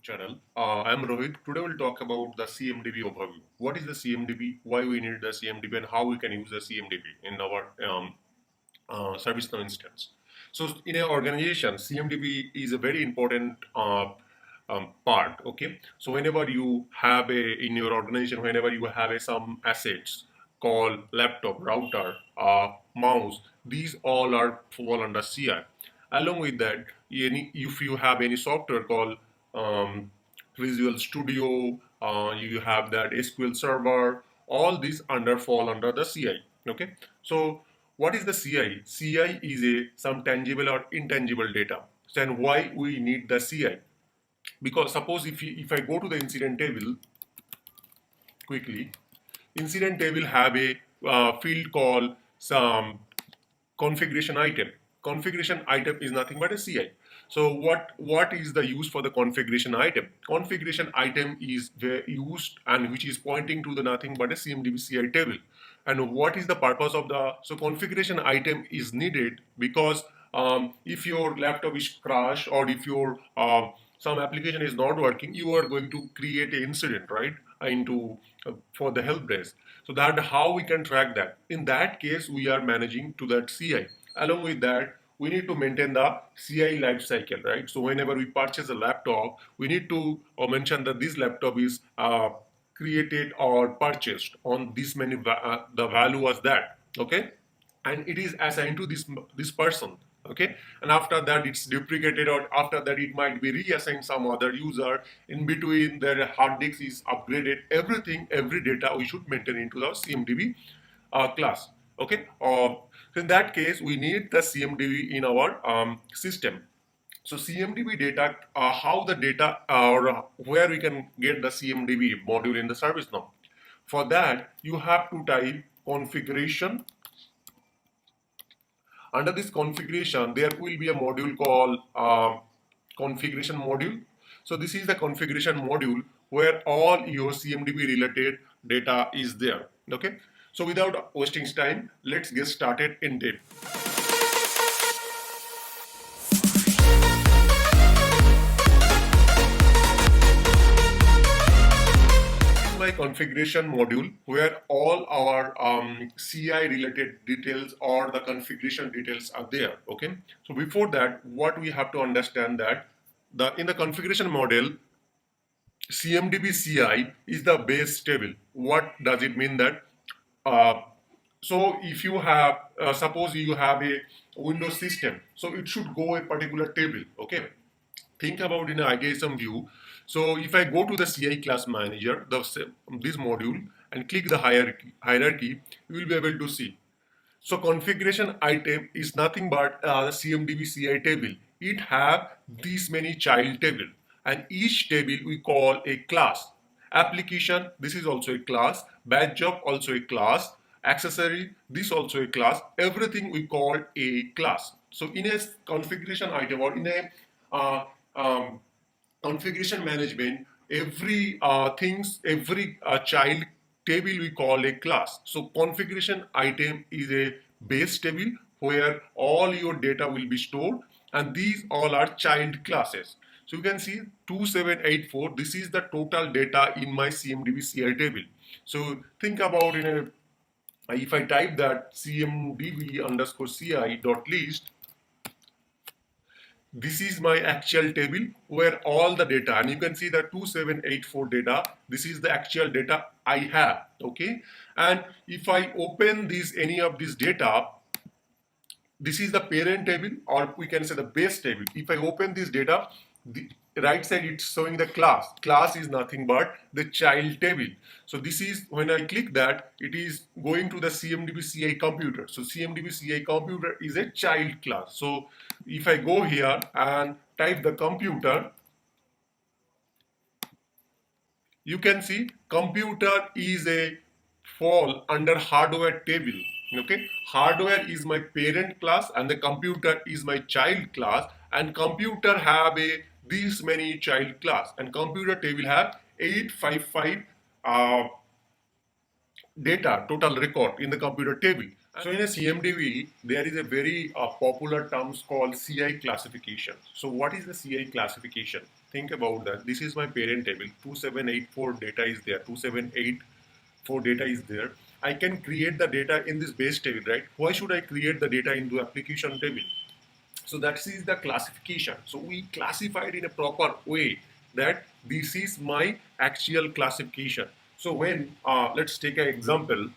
channel. I'm Rohit. Today we'll talk about the CMDB overview. What is the CMDB? Why we need the CMDB, and how we can use the CMDB in our ServiceNow instance. So in an organization, CMDB is a very important part. Okay. So whenever you have in your organization, whenever you have some assets called laptop, router, mouse, these all are fall under CI. Along with that, if you have any software called um, Visual Studio, you have that SQL Server, all these fall under the CI. Okay, so what is the CI? CI is some tangible or intangible data. Then why we need the CI? Because suppose if I go to the incident table quickly, incident table have a field called some configuration item. Configuration item is nothing but a CI. So what is the use for the configuration item? Configuration item is used and which is pointing to the nothing but a CMDB CI table. And what is the purpose of the configuration item is needed because if your laptop is crashed or if your some application is not working, you are going to create an incident, right? Into for the help desk. So that how we can track that. In that case, we are managing to that CI. Along with that, we need to maintain the CI lifecycle, right? So whenever we purchase a laptop, we need to mention that this laptop is created or purchased on this many the value was that, okay, and it is assigned to this person, okay, and after that it's duplicated or after that it might be reassigned some other user. In between their hard disk is upgraded. Every data we should maintain into the CMDB class, okay. So in that case we need the CMDB in our system. So CMDB data, how the data or where we can get the CMDB module in the ServiceNow. For that, you have to type configuration. Under this configuration, there will be a module called configuration module. So this is the configuration module where all your CMDB related data is there. Okay. So without wasting time, let's get started in depth. My configuration module where all our CI related details or the configuration details are there. Okay. So before that, what we have to understand that in the configuration model, CMDB CI is the base table. What does it mean that? Uh, so if you have, suppose you have a Windows system, so it should go a particular table. Okay. Think about in an ITSM view. So if I go to the CI class manager, this module, and click the hierarchy, you will be able to see. So configuration item is nothing but the CMDB CI table. It have these many child table, and each table we call a class. Application, this is also a class. Batch job, also a class. Accessory, this also a class. Everything we call a class. So in a configuration item or in a configuration management, every every child table we call a class. So configuration item is a base table where all your data will be stored, and these all are child classes. So you can see 2784, this is the total data in my CMDB CI table. So think about if I type that CMDB underscore CI dot list, this is my actual table where all the data, and you can see the 2784 data, this is the actual data I have, okay. And if I open any of this data, this is the parent table or we can say the base table. If I open this data, the right side it's showing the class is nothing but the child table. So this is when I click that, it is going to the CMDB CI computer. So CMDB CI computer is a child class. So if I go here and type the computer, you can see computer is a fall under hardware table. Okay, hardware is my parent class and the computer is my child class, and computer have these many child class, and computer table have 855 data total record in the computer table. So in a CMDB, there is a very popular term called CI classification. So what is the CI classification? Think about that. This is my parent table. 2784 data is there. 2784 data is there. I can create the data in this base table, right? Why should I create the data into application table? So that is the classification. So we classified in a proper way that this is my actual classification. So when let's take an example.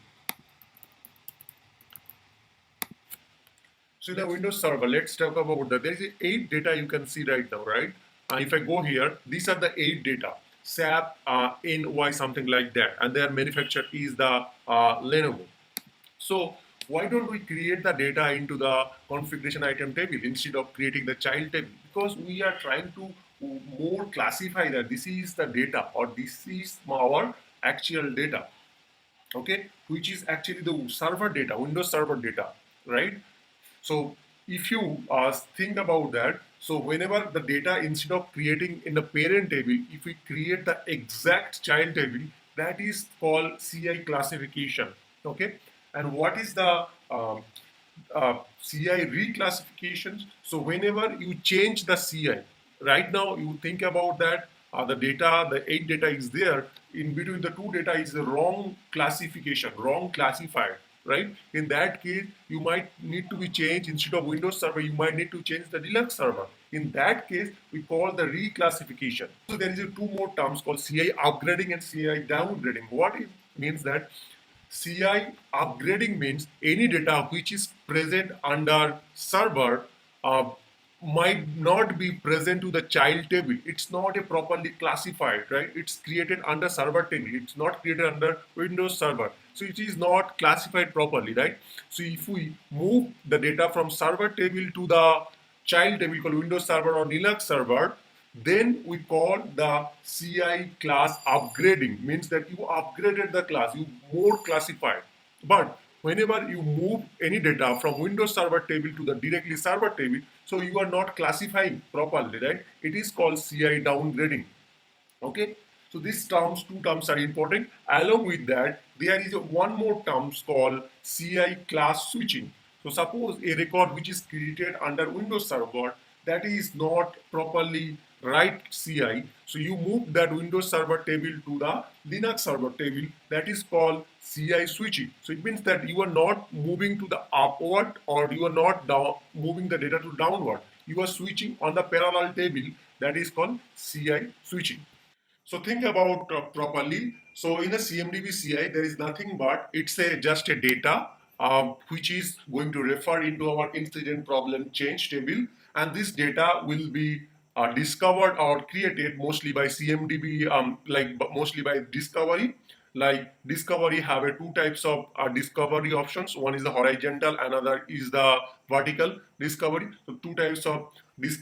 So in the Windows Server, let's talk about that. There is 8 data you can see right now, right? If I go here, these are the 8 data. SAP, NY, something like that. And their manufacturer is the Lenovo. So why don't we create the data into the configuration item table instead of creating the child table? Because we are trying to more classify that this is the data or this is our actual data, okay, which is actually the server data, Windows Server data, right? So if you think about that, so whenever the data, instead of creating in the parent table, if we create the exact child table, that is called CI classification. Okay, and what is the CI reclassifications? So whenever you change the CI, right now you think about that the data, the 8 data is there. In between the 2 data is the wrong classification, wrong classified, right? In that case, you might need to be changed. Instead of Windows Server, you might need to change the Linux Server. In that case, we call the reclassification. So there is a 2 more terms called CI upgrading and CI downgrading. What it means that CI upgrading means any data which is present under server uh, might not be present to the child table. It's not a properly classified, right? It's created under server table. It's not created under Windows Server. So it is not classified properly, right? So if we move the data from server table to the child table called Windows Server or Linux Server, then we call the CI class upgrading. Means that you upgraded the class, you more classified. But whenever you move any data from Windows Server table to the directly server table, so you are not classifying properly, right? It is called CI downgrading. Okay, so these terms, 2 terms are important. Along with that, there is one more terms called CI class switching. So suppose a record which is created under Windows Server that is not properly right CI, so you move that Windows Server table to the Linux Server table, that is called CI switching. So it means that you are not moving to the upward or you are not down, moving the data to downward. You are switching on the parallel table, that is called CI switching. So think about properly. So in a CMDB CI, there is nothing but it's a just a data which is going to refer into our incident problem change table, and this data will be discovered or created mostly by CMDB, mostly by discovery. Like discovery have a 2 types of discovery options. One is the horizontal, another is the vertical discovery. So 2 types of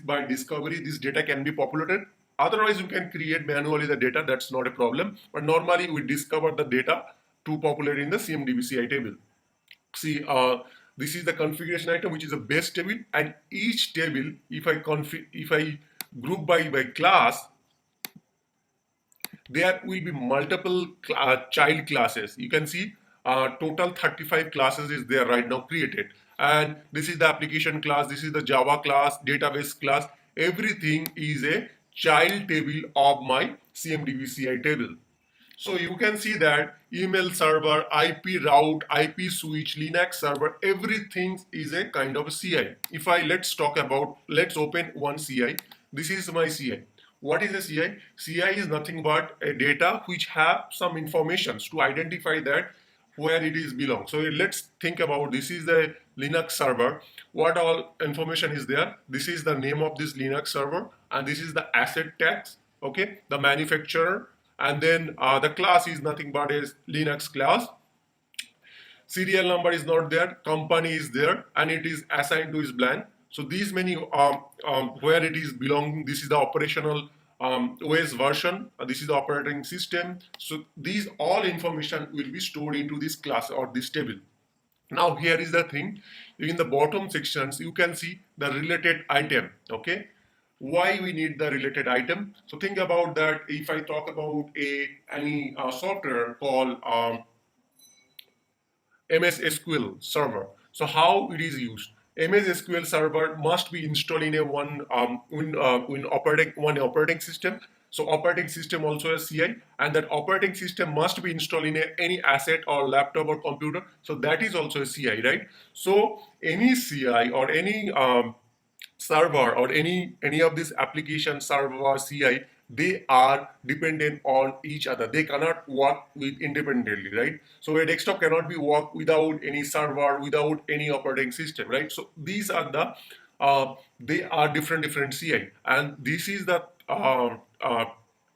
by discovery, this data can be populated. Otherwise, you can create manually the data, that's not a problem. But normally, we discover the data to populate in the CMDB CI table. See, this is the configuration item, which is a base table, and each table, if I group by class, there will be multiple child classes. You can see total 35 classes is there right now created. And this is the application class, this is the Java class, database class. Everything is a child table of my CMDB CI table. So you can see that email server, IP route, IP switch, Linux server, everything is a kind of a CI. If I let's open one CI. This is my CI. What is a CI? CI is nothing but a data which have some informations to identify that where it is belong. So let's think about this is the Linux server. What all information is there? This is the name of this Linux server, and this is the asset tags. Okay, the manufacturer, and then the class is nothing but a Linux class. Serial number is not there, company is there, and it is assigned to is blank. So these many where it is belonging, this is the operational OS version, this is the operating system. So these all information will be stored into this class or this table. Now here is the thing, in the bottom sections you can see the related item. Okay, why we need the related item? So think about that. If I talk about any software called MS SQL server. So how it is used? MS SQL server must be installed in a one operating system. So operating system also has CI, and that operating system must be installed in any asset or laptop or computer. So that is also a CI, right? So any CI or any server or any of these application server CI, they are dependent on each other. They cannot work with independently, right? So a desktop cannot be work without any server, without any operating system, right? So these are the they are different CI, and this is the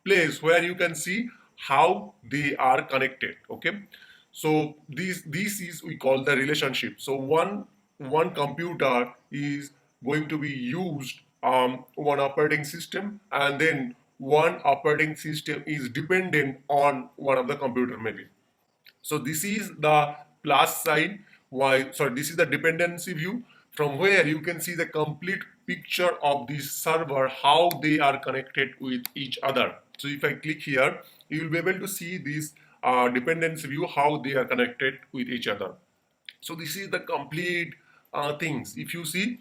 place where you can see how they are connected. Okay, so this is we call the relationship. So one computer is going to be used one operating system, and then one operating system is dependent on one of the computer maybe. So this is the plus sign. Why? Sorry, this is the dependency view from where you can see the complete picture of this server, how they are connected with each other. So if I click here, you will be able to see this dependency view, how they are connected with each other. So this is the complete things. If you see,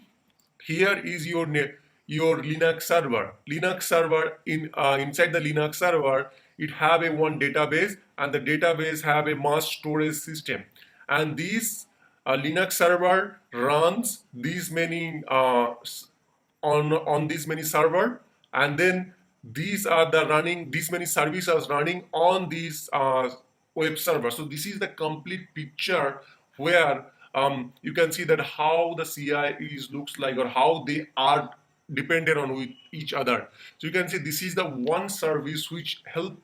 here is your Linux server. Linux server inside the Linux server, it have a one database, and the database have a mass storage system, and this Linux server runs these many on these many server, and then these are the running these many services running on these web server. So this is the complete picture where you can see that how the CI is looks like, or how they are dependent on with each other. So you can see this is the one service which help,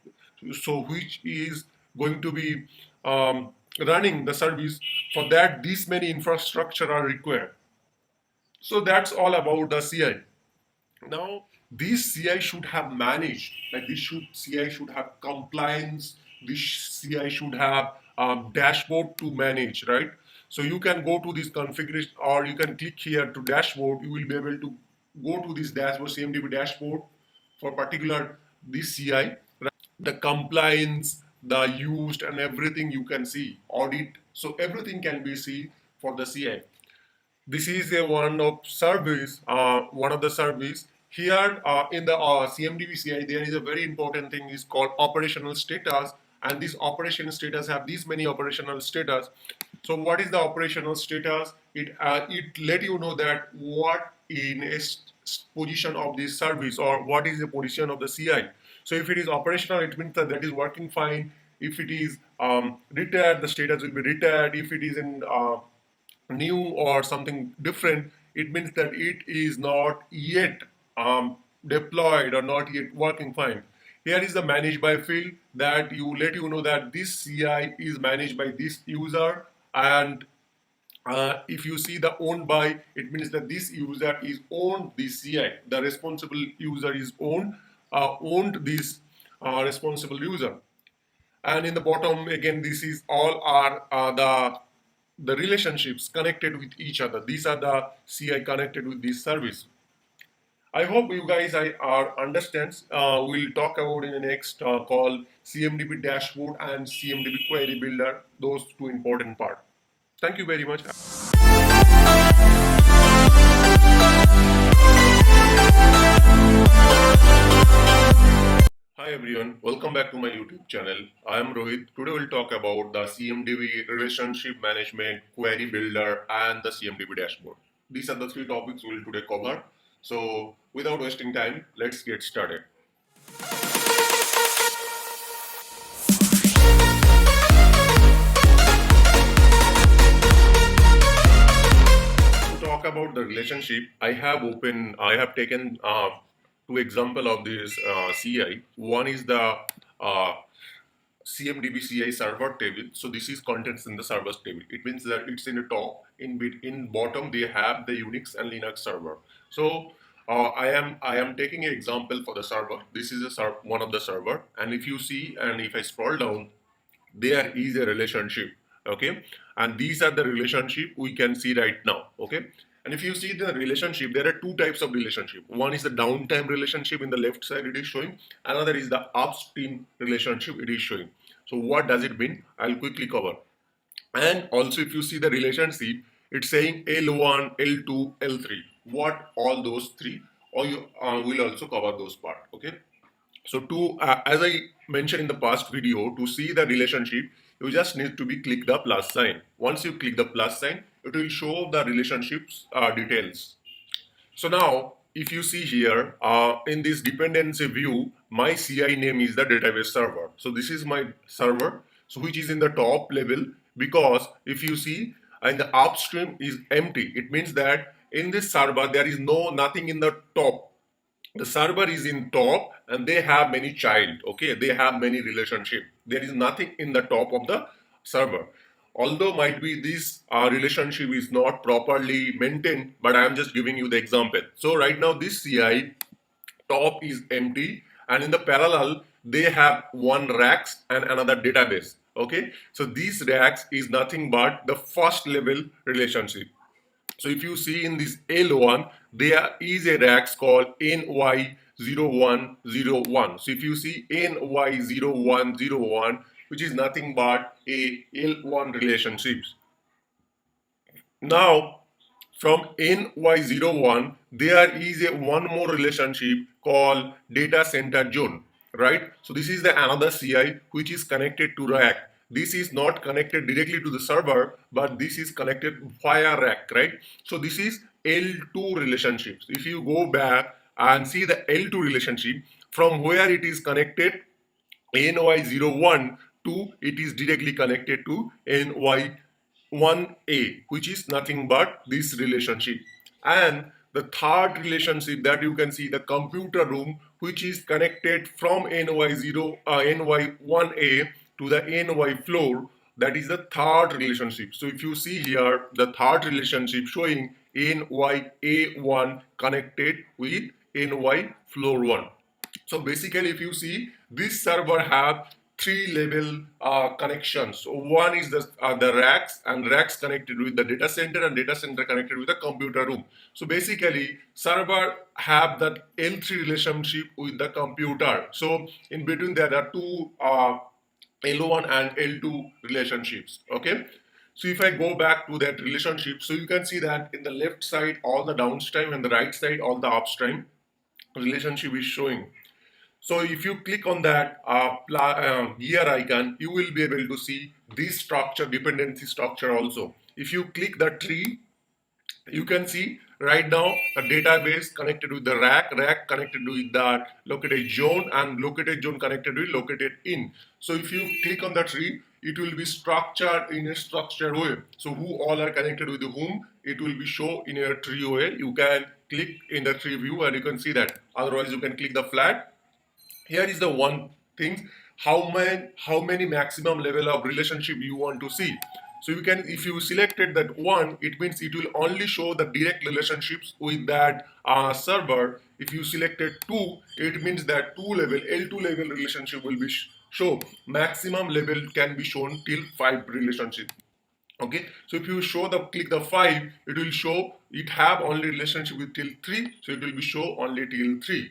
so which is going to be running the service. For that, these many infrastructure are required. So that's all about the CI. Now, this CI should have managed, like CI should have compliance, this CI should have dashboard to manage, right? So you can go to this configuration, or you can click here to dashboard. You will be able to go to this dashboard, CMDB dashboard for particular this CI, the compliance, the used, and everything you can see, audit. So everything can be seen for the CI. This is a one of the service here in the CMDB CI. There is a very important thing is called operational status, and this operational status have these many operational status. So what is the operational status? It let you know that what in a position of this service, or what is the position of the CI. So if it is operational, it means that that is working fine. If it is retired, the status will be retired. If it is in new or something different, it means that it is not yet deployed or not yet working fine. Here is the managed by field that you let you know that this CI is managed by this user, and if you see the owned by, it means that this user is owned this CI. The responsible user is owned this responsible user. And in the bottom again, this is all are the relationships connected with each other. These are the CI connected with this service. I hope you guys are understands. We'll talk about in the next call CMDB dashboard and CMDB query builder, those two important part. Thank you very much. Hi everyone, welcome back to my YouTube channel. I am Rohit. Today we'll talk about the CMDB relationship management, query builder, and the CMDB dashboard. These are the three topics we'll today cover. So without wasting time, let's get started. To talk about the relationship, I have taken two example of this CI. One is the CMDB CI server table. So this is contents in the servers table. It means that it's in the top. In bottom they have the Unix and Linux server. So I am taking an example for the server. This is one of the server, and if you see, and if I scroll down, there is a relationship. Okay, and these are the relationship we can see right now. Okay, and if you see the relationship, there are two types of relationship. One is the downtime relationship, in the left side it is showing. Another is the upstream relationship, it is showing. So what does it mean? I'll quickly cover. And also if you see the relationship, it's saying L1, L2, L3. What all those three, or you will also cover those part. Okay. So to as I mentioned in the past video, to see the relationship, you just need to be click the plus sign. Once you click the plus sign, it will show the relationships details. So now, if you see here, in this dependency view, my CI name is the database server. So this is my server, so which is in the top level, because if you see, and the upstream is empty. It means that in this server, there is nothing in the top. The server is in top and they have many child. Okay, they have many relationship. There is nothing in the top of the server. Although might be this relationship is not properly maintained, but I am just giving you the example. So right now this CI top is empty, and in the parallel they have one racks and another database. Okay, so these racks is nothing but the first level relationship. So if you see in this L1, there is a racks called NY0101. So if you see NY0101, which is nothing but a L1 relationships. Now, from NY01, there is a one more relationship called data center zone, right? So this is the another CI which is connected to rack. This is not connected directly to the server, but this is connected via rack, right? So this is L2 relationships. If you go back and see the L2 relationship, from where it is connected NY01 to, it is directly connected to NY1A, which is nothing but this relationship. And the third relationship that you can see, the computer room, which is connected from NY1A to the NY floor, that is the third relationship. So if you see here, the third relationship showing NYA1 connected with NY floor 1. So basically, if you see, this server have three level connections. So one is the racks, and racks connected with the data center, and data center connected with the computer room. So basically, server have that L3 relationship with the computer. So in between there are two L1 and L2 relationships. Okay. So if I go back to that relationship, so you can see that in the left side all the downstream and the right side all the upstream relationship is showing. So if you click on that gear icon, you will be able to see this structure, dependency structure also. If you click the tree, you can see right now a database connected with the rack connected with the located zone, and located zone connected with located in. So if you click on the tree, it will be structured in a structured way. So who all are connected with whom, it will be shown in a tree way. You can click in the tree view and you can see that. Otherwise you can click the flat. Here is the one thing, how many maximum level of relationship you want to see. So you can, if you selected that one, it means it will only show the direct relationships with that server. If you selected two, it means that two level L2 level relationship will be show. Maximum level can be shown till 5 relationship. Okay, so if you show the click the 5, it will show it have only relationship with till 3, so it will be show only till 3.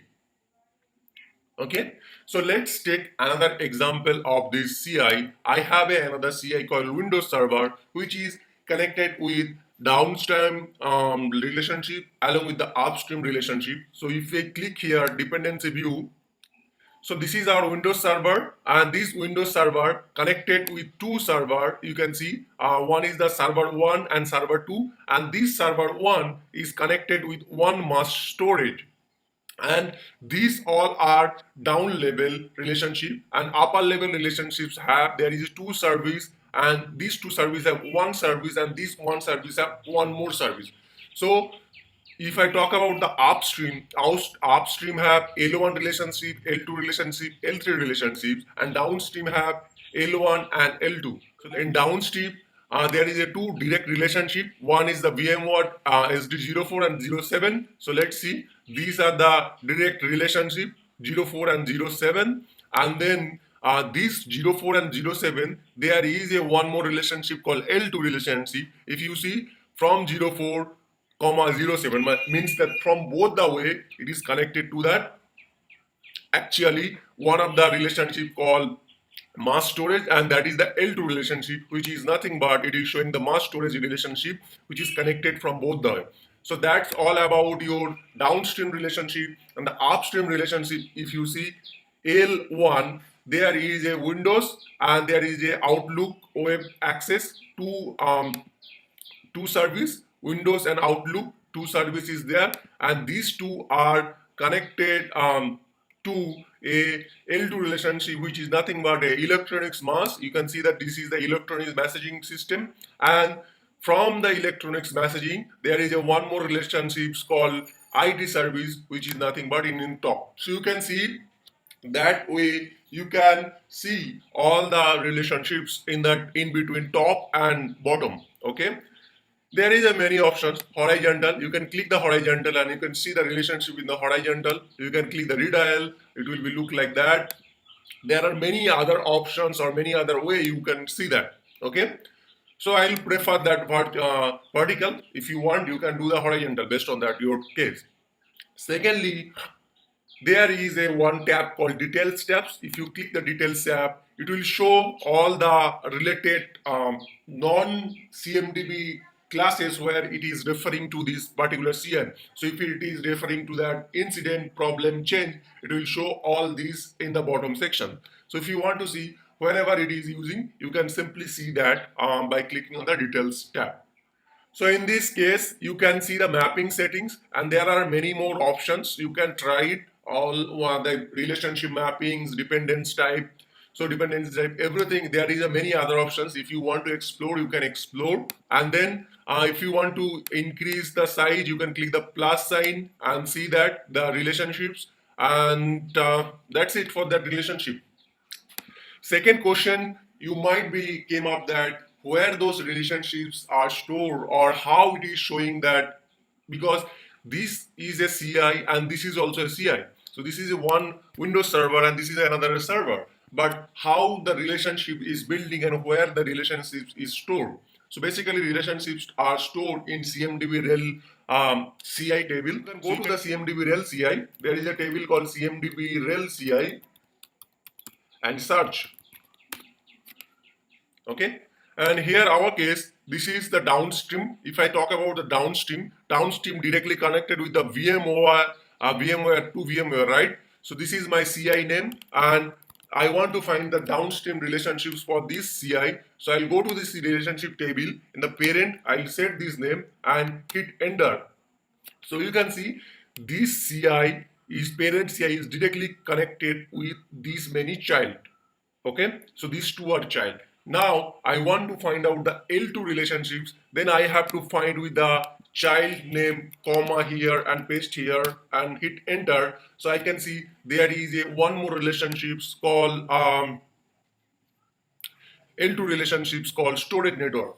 Okay, so let's take another example of this CI. I have another CI called Windows Server, which is connected with downstream relationship along with the upstream relationship. So if we click here, dependency view, so this is our Windows Server, and this Windows Server connected with two server. You can see one is the server 1 and server 2, and this server 1 is connected with one mass storage, and these all are down level relationship, and upper level relationships have, there is two service, and these two service have one service, and this one service have one more service. So if I talk about the upstream, upstream have L1 relationship, L2 relationship, L3 relationships, and downstream have L1 and L2. So in downstream, there is a two direct relationship. One is the VMware SD04 and 07. So let's see. These are the direct relationship 04 and 07. And then these 04 and 07, there is a one more relationship called L2 relationship. If you see from 04 comma 07 means that from both the way it is connected to that actually one of the relationship called mass storage, and that is the L2 relationship, which is nothing but it is showing the mass storage relationship which is connected from both the. So that's all about your downstream relationship. And the upstream relationship, if you see L1, there is a Windows and there is a Outlook web access to service, Windows and Outlook, two services there, and these two are connected to a L2 relationship, which is nothing but a electronics mass. You can see that this is the electronics messaging system, and from the electronics messaging, there is a one more relationship called IT service, which is nothing but in top. So you can see that way you can see all the relationships in that in between top and bottom. Okay, there is a many options. Horizontal, you can click the horizontal and you can see the relationship in the horizontal. You can click the redial, it will be look like that. There are many other options or many other way you can see that. Okay, so I'll prefer that vertical. If you want, you can do the horizontal based on that your case. Secondly, there is a one tab called details tabs. If you click the details tab, it will show all the related non CMDB classes where it is referring to this particular CN. So if it is referring to that incident, problem, change, it will show all these in the bottom section. So if you want to see whenever it is using, you can simply see that by clicking on the details tab. So in this case, you can see the mapping settings, and there are many more options. You can try it all the relationship mappings, dependence type. So dependence type, everything. There is a many other options. If you want to explore, you can explore. And then if you want to increase the size, you can click the plus sign and see that the relationships. And that's it for that relationship. Second question you might be came up that where those relationships are stored or how it is showing that, because this is a CI and this is also a CI. So this is a one Windows server and this is another server. But how the relationship is building and where the relationship is stored. So basically relationships are stored in CMDB rel CI table. You can go to the CMDB rel CI. There is a table called CMDB rel CI and search. Okay, and here our case, this is the downstream. If I talk about the downstream directly connected with the VMware to VMware, right? So this is my CI name and I want to find the downstream relationships for this CI. So I'll go to this relationship table. In the parent, I'll set this name and hit enter. So you can see this CI is parent CI is directly connected with these many child. Okay, so these two are child. Now I want to find out the L2 relationships. Then I have to find with the child name, comma here and paste here and hit enter. So I can see there is a one more relationships called L2 relationships called storage network.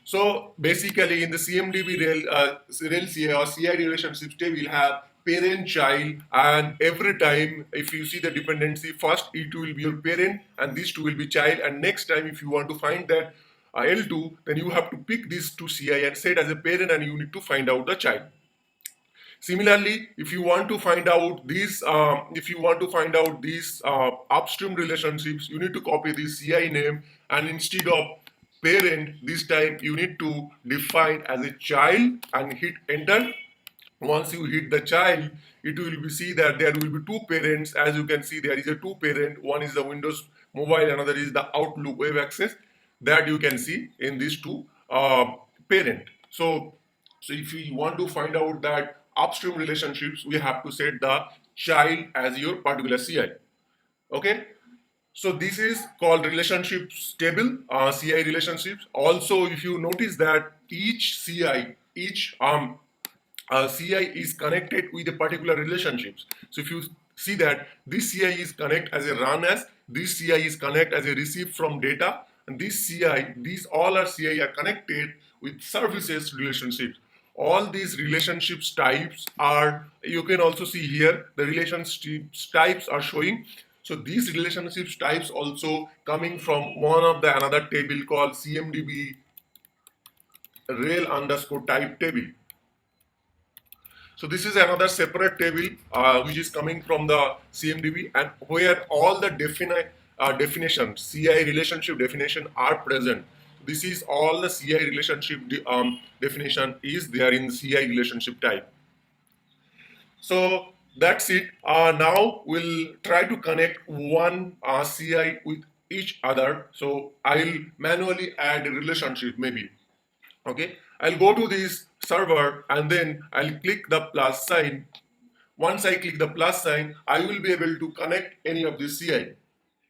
So basically in the CMDB rel CI or CI relationships table have parent child, and every time if you see the dependency, first it will be your parent and these two will be child, and next time if you want to find that L2, then you have to pick these two CI and set as a parent and you need to find out the child. Similarly, if you want to find out these, upstream relationships, you need to copy this CI name, and instead of parent, this time you need to define as a child and hit enter. Once you hit the child, it will be see that there will be two parents. As you can see, there is a two parent. One is the Windows Mobile, another is the Outlook Web Access. That you can see in these two parent. So if you want to find out that upstream relationships, we have to set the child as your particular CI. Okay. So this is called relationships table, CI relationships. Also, if you notice that each CI, each CI is connected with a particular relationships. So if you see that this CI is connect as a run as, this CI is connect as a receive from data, and this CI, these all are CI are connected with services relationships. All these relationships types are, you can also see here the relationships types are showing. So these relationships types also coming from one of the another table called CMDB rel underscore type table. So this is another separate table which is coming from the CMDB, and where all the definition, CI relationship definition are present. This is all the CI relationship definition is there in CI relationship type. So that's it. Now we'll try to connect one CI with each other. So I'll manually add a relationship maybe. Okay, I'll go to this server and then I'll click the plus sign. Once I click the plus sign, I will be able to connect any of the CI.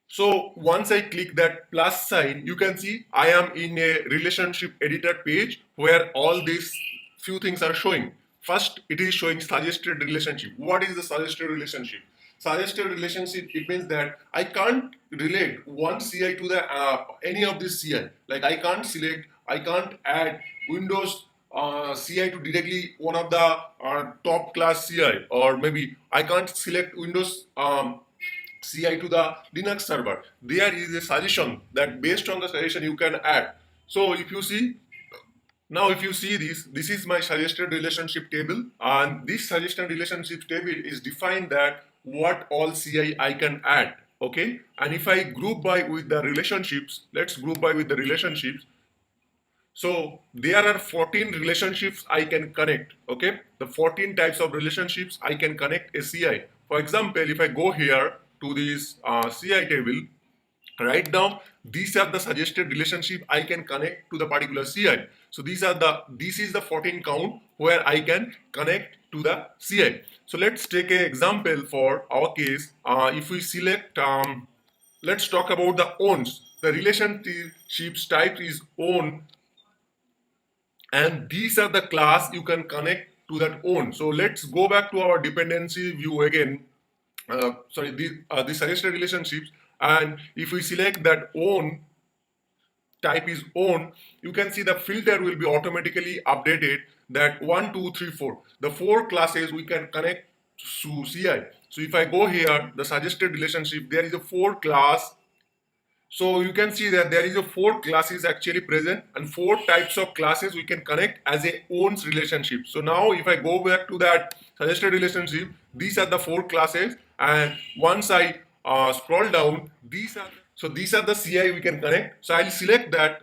So once I click that plus sign, you can see I am in a relationship editor page where all these few things are showing. First, it is showing suggested relationship. What is the suggested relationship? Suggested relationship, it means that I can't relate one CI to the any of this CI. Like I can't select, I can't add Windows CI to directly one of the top class CI, or maybe I can't select Windows CI to the Linux server. There is a suggestion that based on the suggestion you can add. So if you see, now if you see this is my suggested relationship table, and this suggested relationship table is defined that what all CI I can add. Okay, and if I group by with the relationships, let's group by with the relationships. So there are 14 relationships I can connect. Okay, the 14 types of relationships I can connect a CI. For example, if I go here to this CI table, right now these are the suggested relationship I can connect to the particular CI. So this is the 14 count where I can connect to the CI. So let's take an example for our case. If we select, let's talk about the owns. The relationships type is own, and these are the class you can connect to that own. So let's go back to our dependency view again. Sorry, the suggested relationships, and if we select that own, type is own, you can see the filter will be automatically updated that 1, 2, 3, 4. The 4 classes we can connect to CI. So if I go here, the suggested relationship, there is a 4 class. So you can see that there is a 4 classes actually present, and 4 types of classes we can connect as a owns relationship. So now if I go back to that suggested relationship, these are the 4 classes, and once I scroll down, these are the CI we can connect. So I'll select that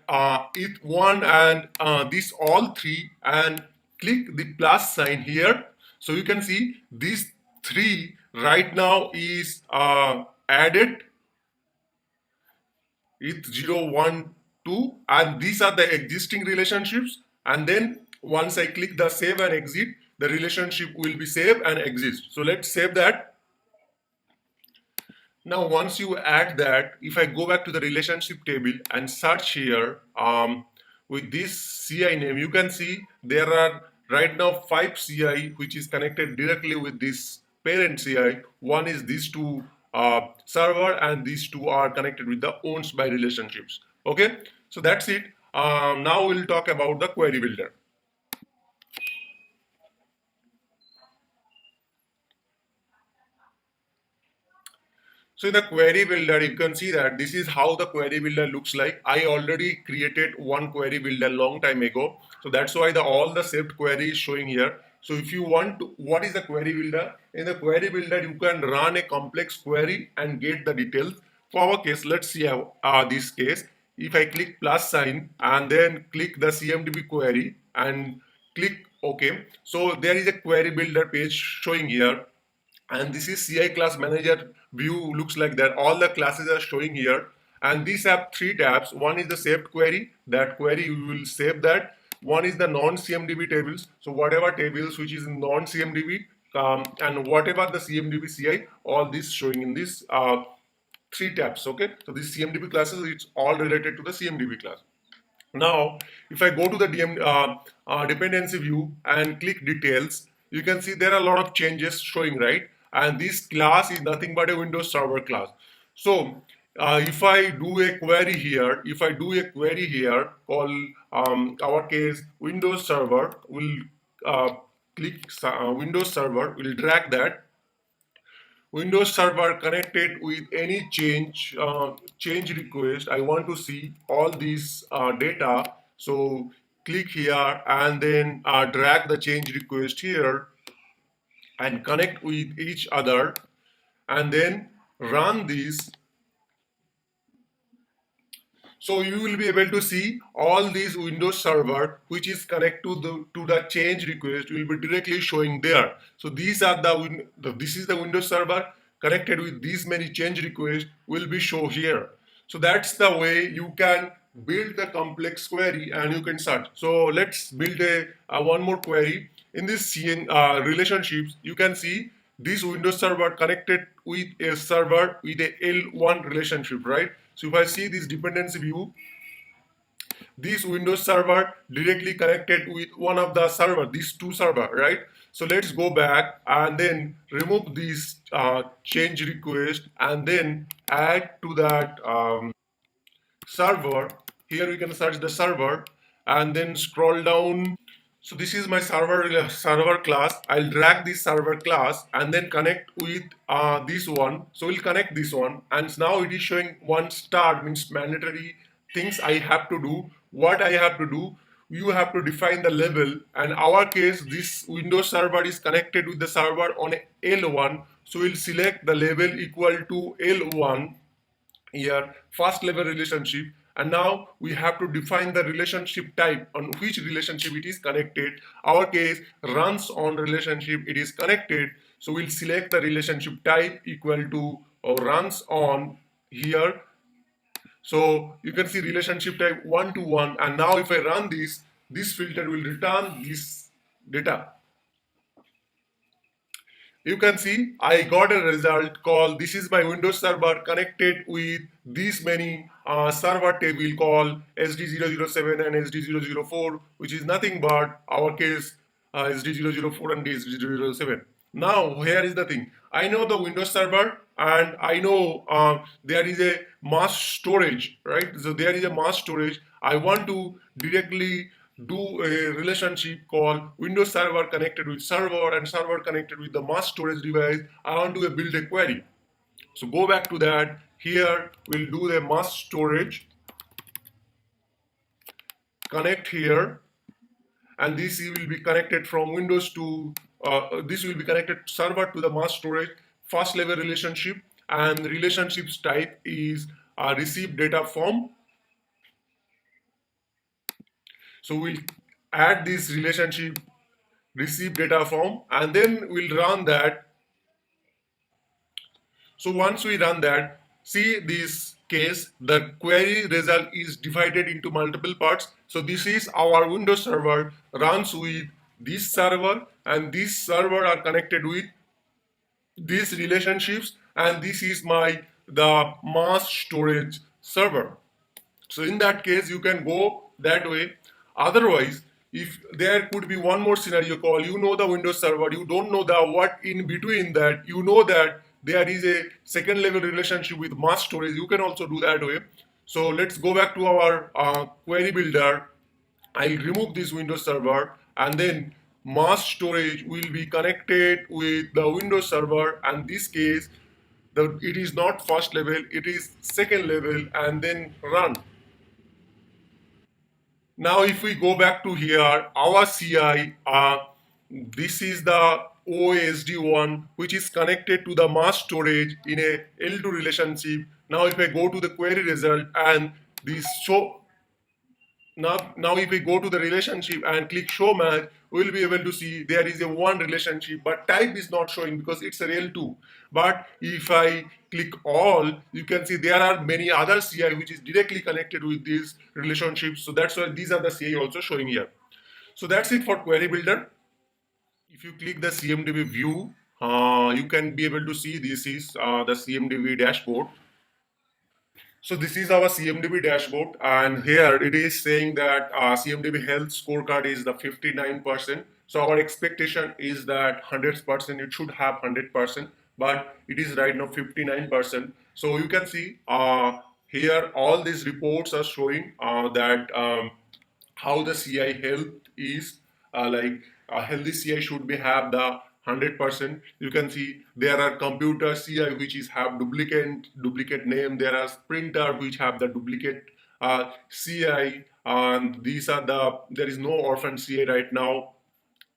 it one and these all 3 and click the plus sign here. So you can see these 3 right now is added. It's 0, 1, 2, and these are the existing relationships. And then once I click the save and exit, the relationship will be saved and exist. So let's save that. Now once you add that, if I go back to the relationship table and search here with this CI name, you can see there are right now 5 CI which is connected directly with this parent CI. One is these 2 server, and these 2 are connected with the owns by relationships. Okay, so that's it. Now we'll talk about the query builder. So in the query builder, you can see that this is how the query builder looks like. I already created one query builder long time ago. So that's why all the saved query is showing here. So if you want to, what is the query builder? In the query builder, you can run a complex query and get the details. For our case, let's see how this case. If I click plus sign and then click the CMDB query and click OK. So there is a query builder page showing here, and this is CI class manager view looks like that. All the classes are showing here, and these have 3 tabs. One is the saved query, that query you will save that. One is the non-CMDB tables, so whatever tables which is non-CMDB and whatever the CMDB CI, all this showing in this 3 tabs. Okay, so these CMDB classes, it's all related to the CMDB class. Now, if I go to the dependency view and click details, you can see there are a lot of changes showing, right? And this class is nothing but a Windows Server class. So, if I do a query here, call our case Windows Server, we'll click Windows Server, we'll drag that. Windows Server connected with any change request. I want to see all these data. So click here and then drag the change request here and connect with each other, and then run this. So you will be able to see all these Windows server which is connected to the change request will be directly showing there. So these are this is the Windows server connected with these many change requests will be shown here. So that's the way you can build the complex query and you can search. So let's build a one more query. In this relationships, you can see this Windows server connected with a server with a L1 relationship, right? So if I see this dependency view, this Windows server directly connected with one of the server, these two server, right? So let's go back and then remove this change request and then add to that server. Here we can search the server and then scroll down. So this is my server class. I'll drag this server class and then connect with this one. So we'll connect this one, and now it is showing one star, means mandatory things I have to do. What I have to do, you have to define the level. And our case, this Windows server is connected with the server on L1. So we'll select the level equal to L1 here, first level relationship, and now we have to define the relationship type on which relationship it is connected. Our case runs on relationship, it is connected, so we'll select the relationship type equal to or runs on here. So you can see relationship type 1 to 1, and now if I run this filter will return this data. You can see I got a result called this is my Windows server connected with these many server table called SD007 and SD004, which is nothing but our case SD004 and SD007. Now here is the thing. I know the Windows server and I know there is a mass storage, right? So there is a mass storage. I want to directly do a relationship called Windows server connected with server and server connected with the mass storage device. I want to build a query. So go back to that. Here we'll do the mass storage, connect here, and this will be connected from Windows to this will be connected server to the mass storage, first level relationship, and relationships type is receive data from. So we'll add this relationship receive data from and then we'll run that. So once we run that, see this case, the query result is divided into multiple parts. So this is our Windows server runs with this server and this server are connected with these relationships, and this is my the mass storage server. So in that case, you can go that way. Otherwise, if there could be one more scenario call, you know the Windows server, you don't know the what in between that, you know that there is a second level relationship with mass storage, you can also do that way. So let's go back to our query builder. I'll remove this Windows server and then mass storage will be connected with the Windows server, and this case it is not first level, it is second level, and then run. Now, if we go back to here, our CI, this is the OSD one, which is connected to the mass storage in a L2 relationship. Now, if I go to the query result and this show, now if we go to the relationship and click show match, we'll be able to see there is a one relationship, but type is not showing because it's a L2. But if I click all, you can see there are many other CI which is directly connected with these relationships. So that's why these are the CI also showing here. So that's it for query builder. If you click the CMDB view, you can be able to see this is the CMDB dashboard. So this is our CMDB dashboard, and here it is saying that CMDB Health scorecard is the 59%. So our expectation is that 100% it should have 100%, but it is right now 59%. So you can see here all these reports are showing that how the CI health is like a healthy CI should be have the 100%. You can see there are computer CI which is have duplicate name. There are printer which have the duplicate CI, and these are there is no orphan CI right now.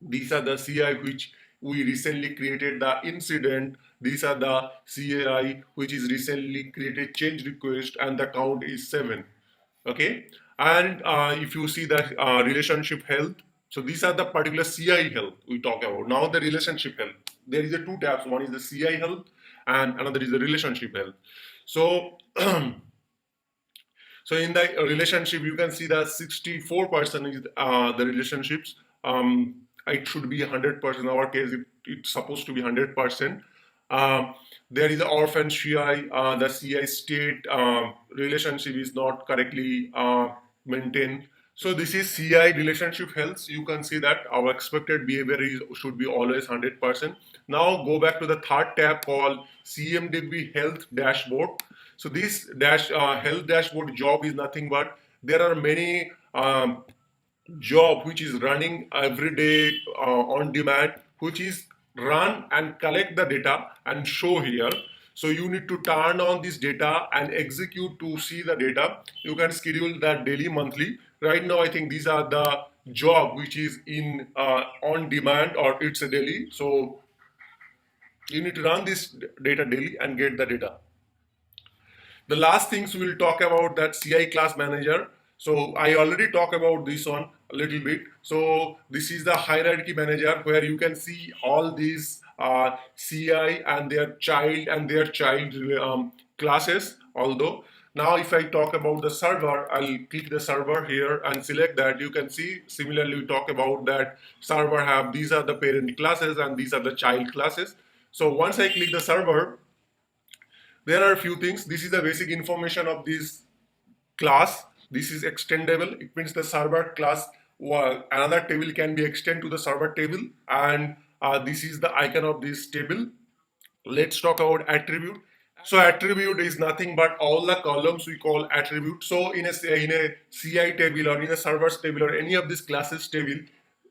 These are the CI which we recently created the incident. These are the CI which is recently created change request, and the count is 7. Okay, and if you see the relationship health, so these are the particular CI health we talk about. Now the relationship health, there is a two tabs. One is the CI health, and another is the relationship health. So so in the relationship, you can see that 64% is the relationships. It should be 100%. In our case, it's supposed to be 100%. There is the orphan CI, the CI state relationship is not correctly maintained. So this is CI relationship health. You can see that our expected behavior should be always 100%. Now go back to the third tab called CMDB Health Dashboard. So this health dashboard job is nothing but there are many job which is running every day on demand, which is run and collect the data and show here. So you need to turn on this data and execute to see the data. You can schedule that daily, monthly. Right now, I think these are the job which is in on demand or it's a daily. So you need to run this data daily and get the data. The last things we'll talk about that CI class manager. So I already talked about this one a little bit. So this is the hierarchy manager where you can see all these CI and their child classes. Although now if I talk about the server, I'll click the server here and select that. You can see similarly we talk about that server have these are the parent classes and these are the child classes. So once I click the server, there are a few things. This is the basic information of this class. This is extendable. It means the server class, another table can be extended to the server table, and this is the icon of this table. Let's talk about attribute. So attribute is nothing but all the columns we call attribute. So in a CI table or in a servers table or any of these classes table,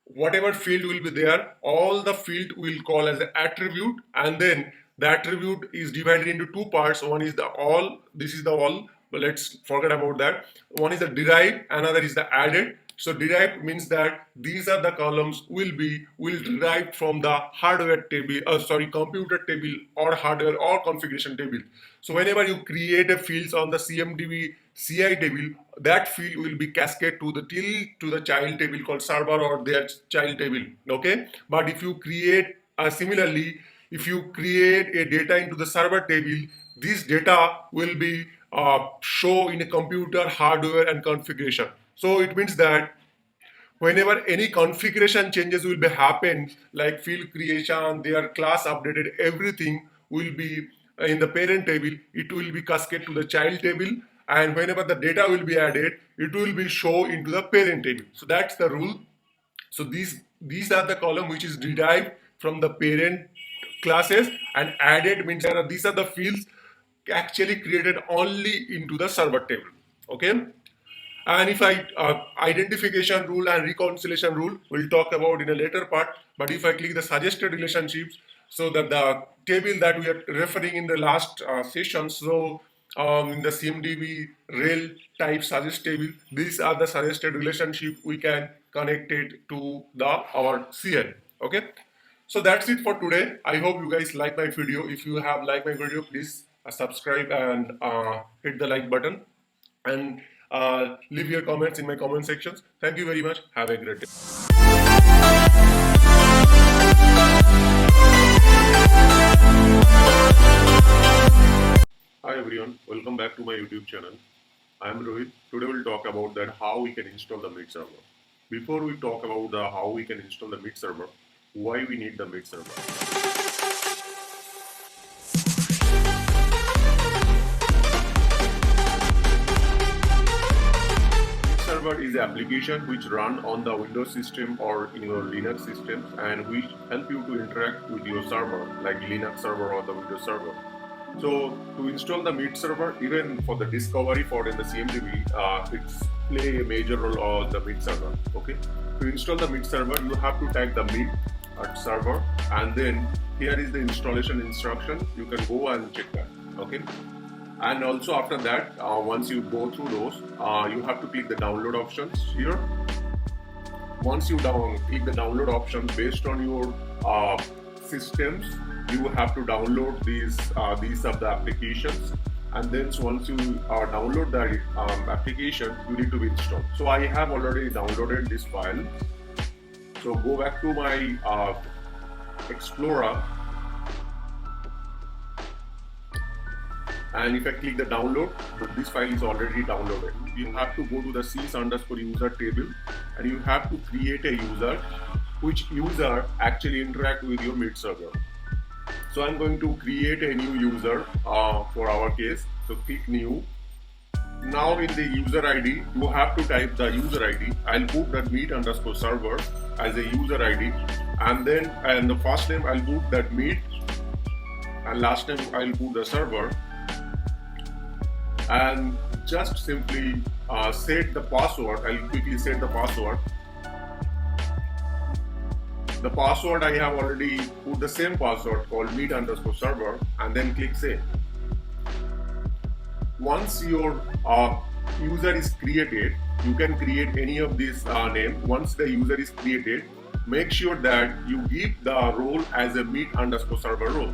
whatever field will be there, all the field will call as an attribute, and then the attribute is divided into two parts. One is the all, this is the all, but let's forget about that. One is the derived, another is the added. So derived means that these are the columns will derive from the hardware table, computer table or hardware or configuration table. So whenever you create a fields on the CMDB CI table, that field will be cascaded to the child table called server or their child table. Okay, but if you create similarly, if you create a data into the server table, this data will be show in a computer hardware and configuration. So it means that whenever any configuration changes will be happen, like field creation, their class updated, everything will be in the parent table. It will be cascaded to the child table, and whenever the data will be added, it will be show into the parent table. So that's the rule. So these are the column which is derived from the parent classes, and added means these are the fields actually created only into the server table. Okay. And if I identification rule and reconciliation rule, we'll talk about in a later part. But if I click the suggested relationships, so that the table that we are referring in the last session, so in the CMDB rel type suggest table, these are the suggested relationship we can connect it to our CL. Okay. So that's it for today. I hope you guys like my video. If you have liked my video, please subscribe and hit the like button, and leave your comments in my comment sections. Thank you very much. Have a great day. Hi everyone, welcome back to my YouTube channel. I am Rohit. Today we'll talk about that how we can install the Meet server. Before we talk about how we can install the Meet server, why we need the Meet server. Server is an application which run on the Windows system or in your Linux systems, and which help you to interact with your server like Linux server or the Windows server. So to install the Meet server, even for the discovery for in the CMDB, it's play a major role on the Meet server. Okay. To install the Meet server, you have to type the Meet at server, and then here is the installation instruction. You can go and check that. Okay. And also after that, once you go through those, you have to click the download options here. Once you click the download option based on your systems, you have to download these are the applications. and then once you download the application, you need to be installed. So I have already downloaded this file. So go back to my Explorer, and if I click the download, this file is already downloaded. You have to go to the sys_user table, and you have to create a user, which user actually interact with your Meet server. So I'm going to create a new user for our case. So click new. Now in the user ID, you have to type the user ID. I'll put that Meet_server as a user ID, and then the first name I'll put that Meet, and last name I'll put the server, and just simply set the password. I'll quickly set the password. The password I have already put the same password called Meet_server, and then click save. Once your user is created, you can create any of these names. Once the user is created, make sure that you give the role as a Meet_server role.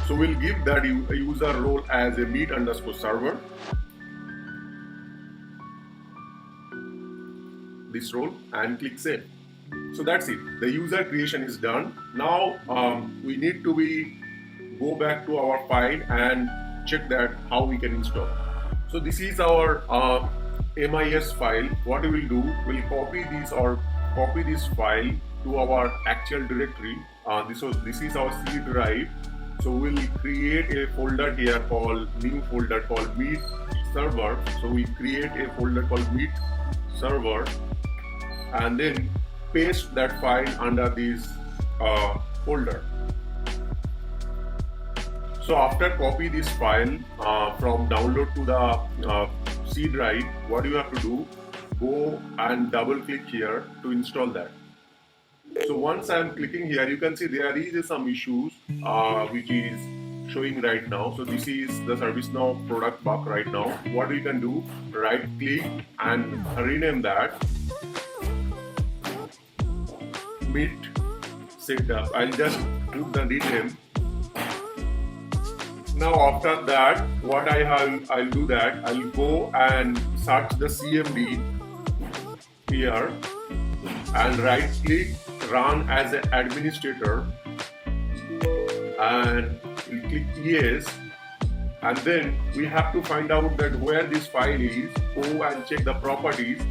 So we'll give that user role as a Meet_server, this role, and click save. So that's it. The user creation is done. Now we need to go back to our file and check that how we can install. So this is our MIS file. What we will do, we'll copy this file to our actual directory. This is our C drive. So we'll create a folder here called new folder called Meet server. So we create a folder called Meet server, and then paste that file under this folder. So after copy this file from download to the C drive, what you have to do, go and double click here to install that. So once I am clicking here, you can see there is some issues which is showing right now. So this is the ServiceNow product bug right now. What we can do, right click and rename that Meet setup. I'll just put the rename. Now after that, what I'll do that, I'll go and search the CMD here and right click, run as an administrator, and we'll click yes, and then we have to find out that where this file is. Go and check the properties.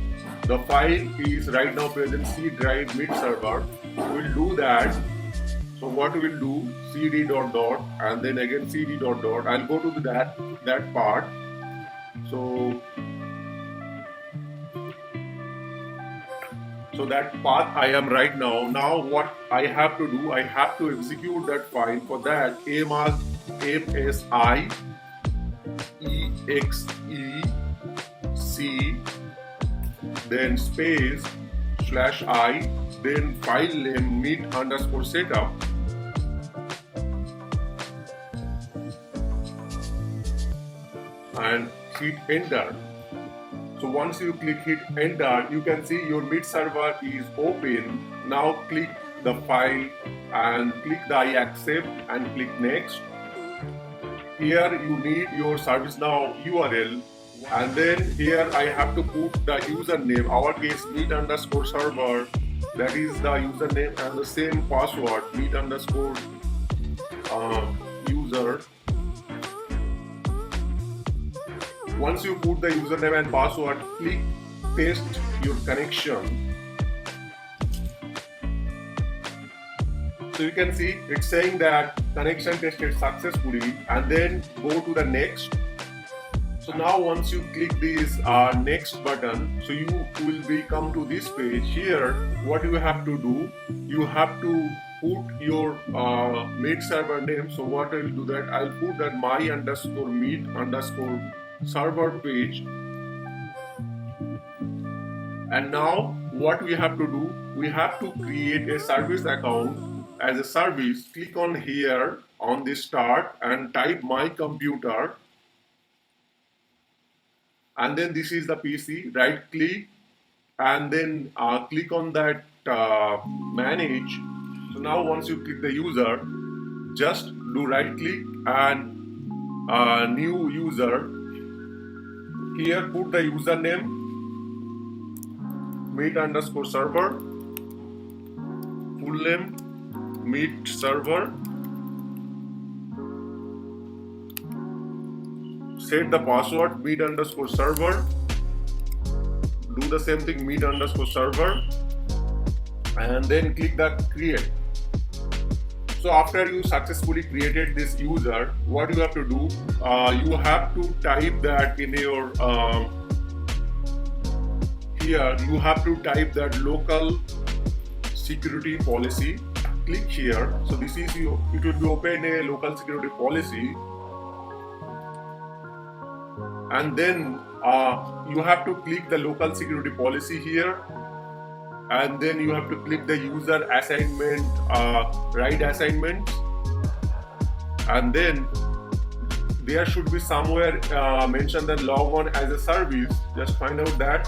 The file is right now present C drive Meet server. We'll do that. So what we'll do, cd ... and then again cd ... I'll go to that part. So that path I am right now. Now what I have to do, I have to execute that file. For that, msixec, then space /i, then file name Meet_setup, and hit enter. So once you hit enter, you can see your Meet server is open. Now click the file and click the I accept and click next. Here you need your ServiceNow URL, and then here I have to put the username, our case Meet_server, that is the username, and the same password Meet_user. Once you put the username and password, click paste your connection. So you can see it's saying that connection tested successfully, and then go to the next. So now once you click this next button, so you will come to this page. Here what you have to do, you have to put your Meet server name. So what I will do that, I'll put that my_Meet_server page. And now what we have to do, we have to create a service account as a service. Click on here on this start and type my computer, and then this is the PC. Right click and then click on that manage. So now once you click the user, just do right click and new user. Here put the username meet underscore server, full name meet server, set the password meet underscore server, do the same thing meet underscore server, and then click the create. So after you successfully created this user, what you have to do, you have to type that in your here you have to type that local security policy. Click here. So this is you. It will be open a local security policy, and then you have to click the local security policy here, and then you have to click the user assignment, write assignment, and then there should be somewhere mentioned that log on as a service. Just find out that.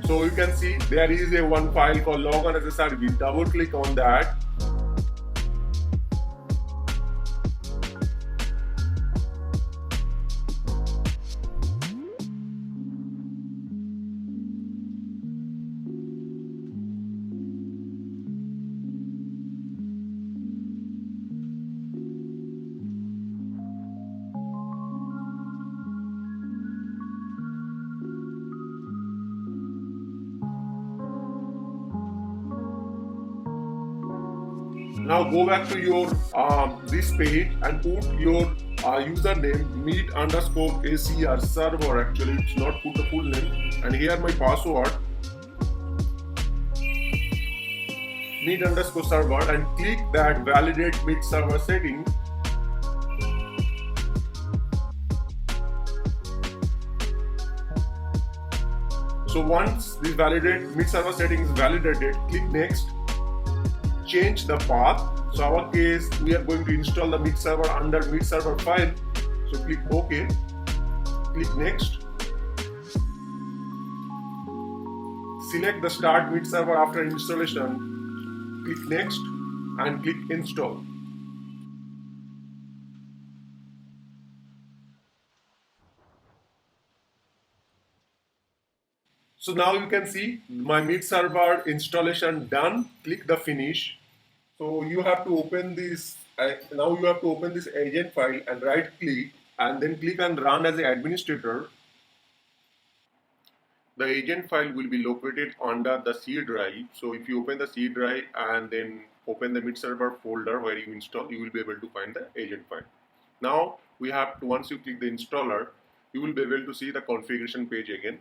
So you can see there is a one file called log on as a service. Double click on that. Now go back to your this page and put your username meet underscore ACR server. Actually, it's not put the full name. And here my password meet underscore server, and click that validate meet server setting. So once this validate meet server setting is validated, click next. Change the path. So our case, we are going to install the meet server under meet server file. So click OK. Click next. Select the start meet server after installation. Click next and click install. So now you can see my meet server installation done. Click the finish. So you have to open this. Now you have to open this agent file and right click and then click and run as an administrator. The agent file will be located under the C drive. So if you open the C drive and then open the meet server folder where you install, you will be able to find the agent file. Now we have to, once you click the installer, you will be able to see the configuration page again.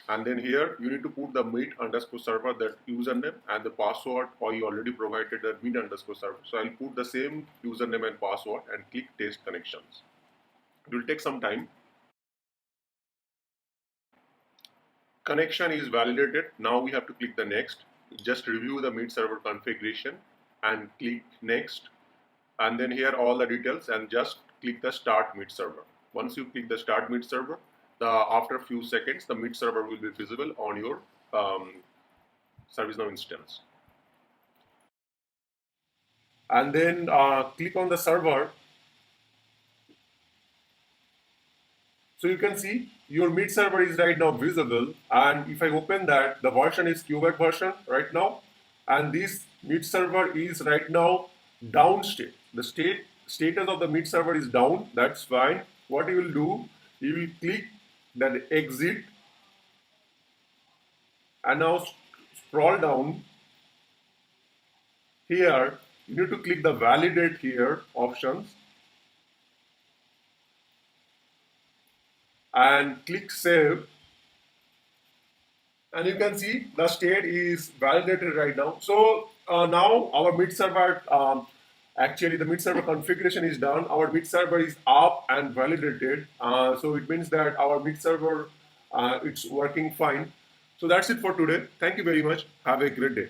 And then here you need to put the meet underscore server, that username and the password, or you already provided the meet underscore server. So I'll put the same username and password and click test connections. It will take some time. Connection is validated. Now we have to click the next. Just review the meet server configuration and click next. And then here all the details and just click the start meet server. Once you click the start meet server, after a few seconds, the meet server will be visible on your ServiceNow instance. And then click on the server. So you can see your meet server is right now visible. And if I open that, the version is Qbert version right now. And this meet server is right now down state. The status of the meet server is down. That's fine. What you will do, you will click that exit, and now scroll down. Here you need to click the validate here options and click save, and you can see the state is validated right now. So now our meet server, actually the meet server configuration is done. Our meet server is up and validated. So it means that our meet server, it's working fine. So that's it for today. Thank you very much. Have a great day.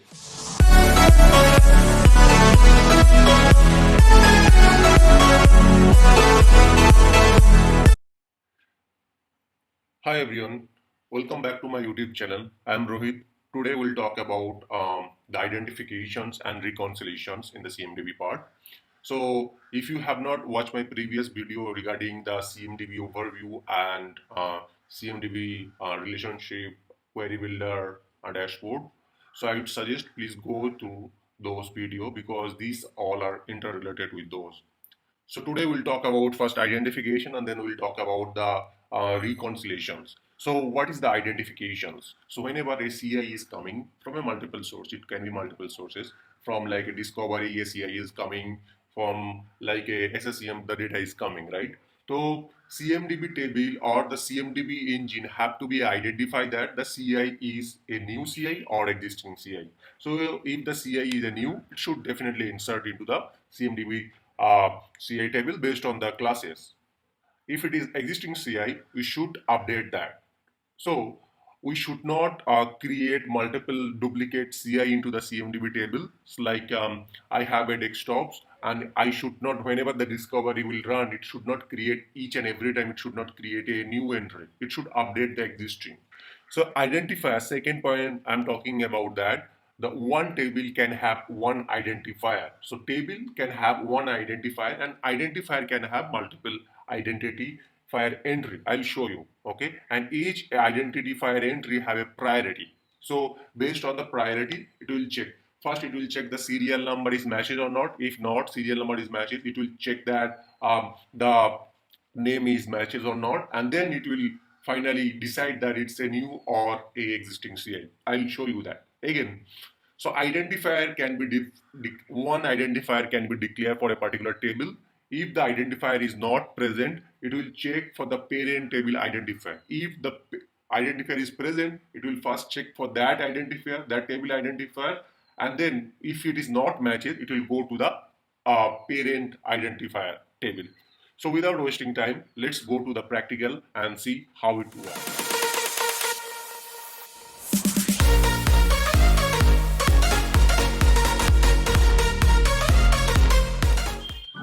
Hi everyone, welcome back to my YouTube channel. I am Rohit. Today we'll talk about the identifications and reconciliations in the CMDB part. So if you have not watched my previous video regarding the CMDB overview and CMDB relationship, query builder, dashboard, so I would suggest please go to those videos because these all are interrelated with those. So today we'll talk about first identification and then we'll talk about the reconciliations. So what is the identifications? So whenever a CI is coming from a multiple source, it can be multiple sources, from like a discovery, a CI is coming, from like a SSEM, the data is coming, right? So CMDB table or the CMDB engine have to be identified that the CI is a new CI or existing CI. So if the CI is a new, it should definitely insert into the CMDB CI table based on the classes. If it is existing CI, we should update that. So we should not create multiple duplicate CI into the CMDB table. It's like I have a desktops and I should not, whenever the discovery will run, it should not create each and every time, it should not create a new entry. It should update the existing. So identifier, second point I'm talking about that. The one table can have one identifier. So table can have one identifier and identifier can have multiple identifier entry. I'll show you, okay? And each identifier entry have a priority. So based on the priority, it will check. First, it will check the serial number is matched or not. If not, serial number is matched, it will check that the name is matches or not. And then it will finally decide that it's a new or a existing CI. I'll show you that again. So identifier can be one identifier can be declared for a particular table. If the identifier is not present, it will check for the parent table identifier. If the identifier is present, it will first check for that identifier, that table identifier, and then if it is not matched, it will go to the parent identifier table. So without wasting time, let's go to the practical and see how it works.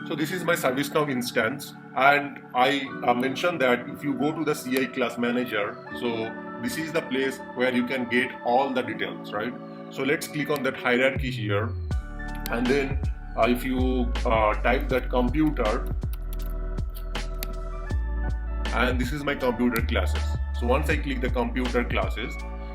So this is my ServiceNow instance, and I mentioned that if you go to the CI class manager, so this is the place where you can get all the details, right? So let's click on that hierarchy here, and then if you type that computer, and this is my computer classes. So once I click the computer classes,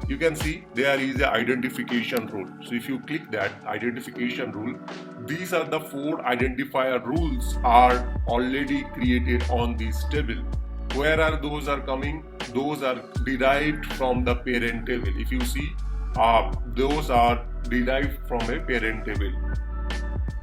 you can see there is the identification rule. So if you click that identification rule, these are the 4 identifier rules are already created on this table. Where are those are coming? Those are derived from the parent table. If you see, those are derived from a parent table.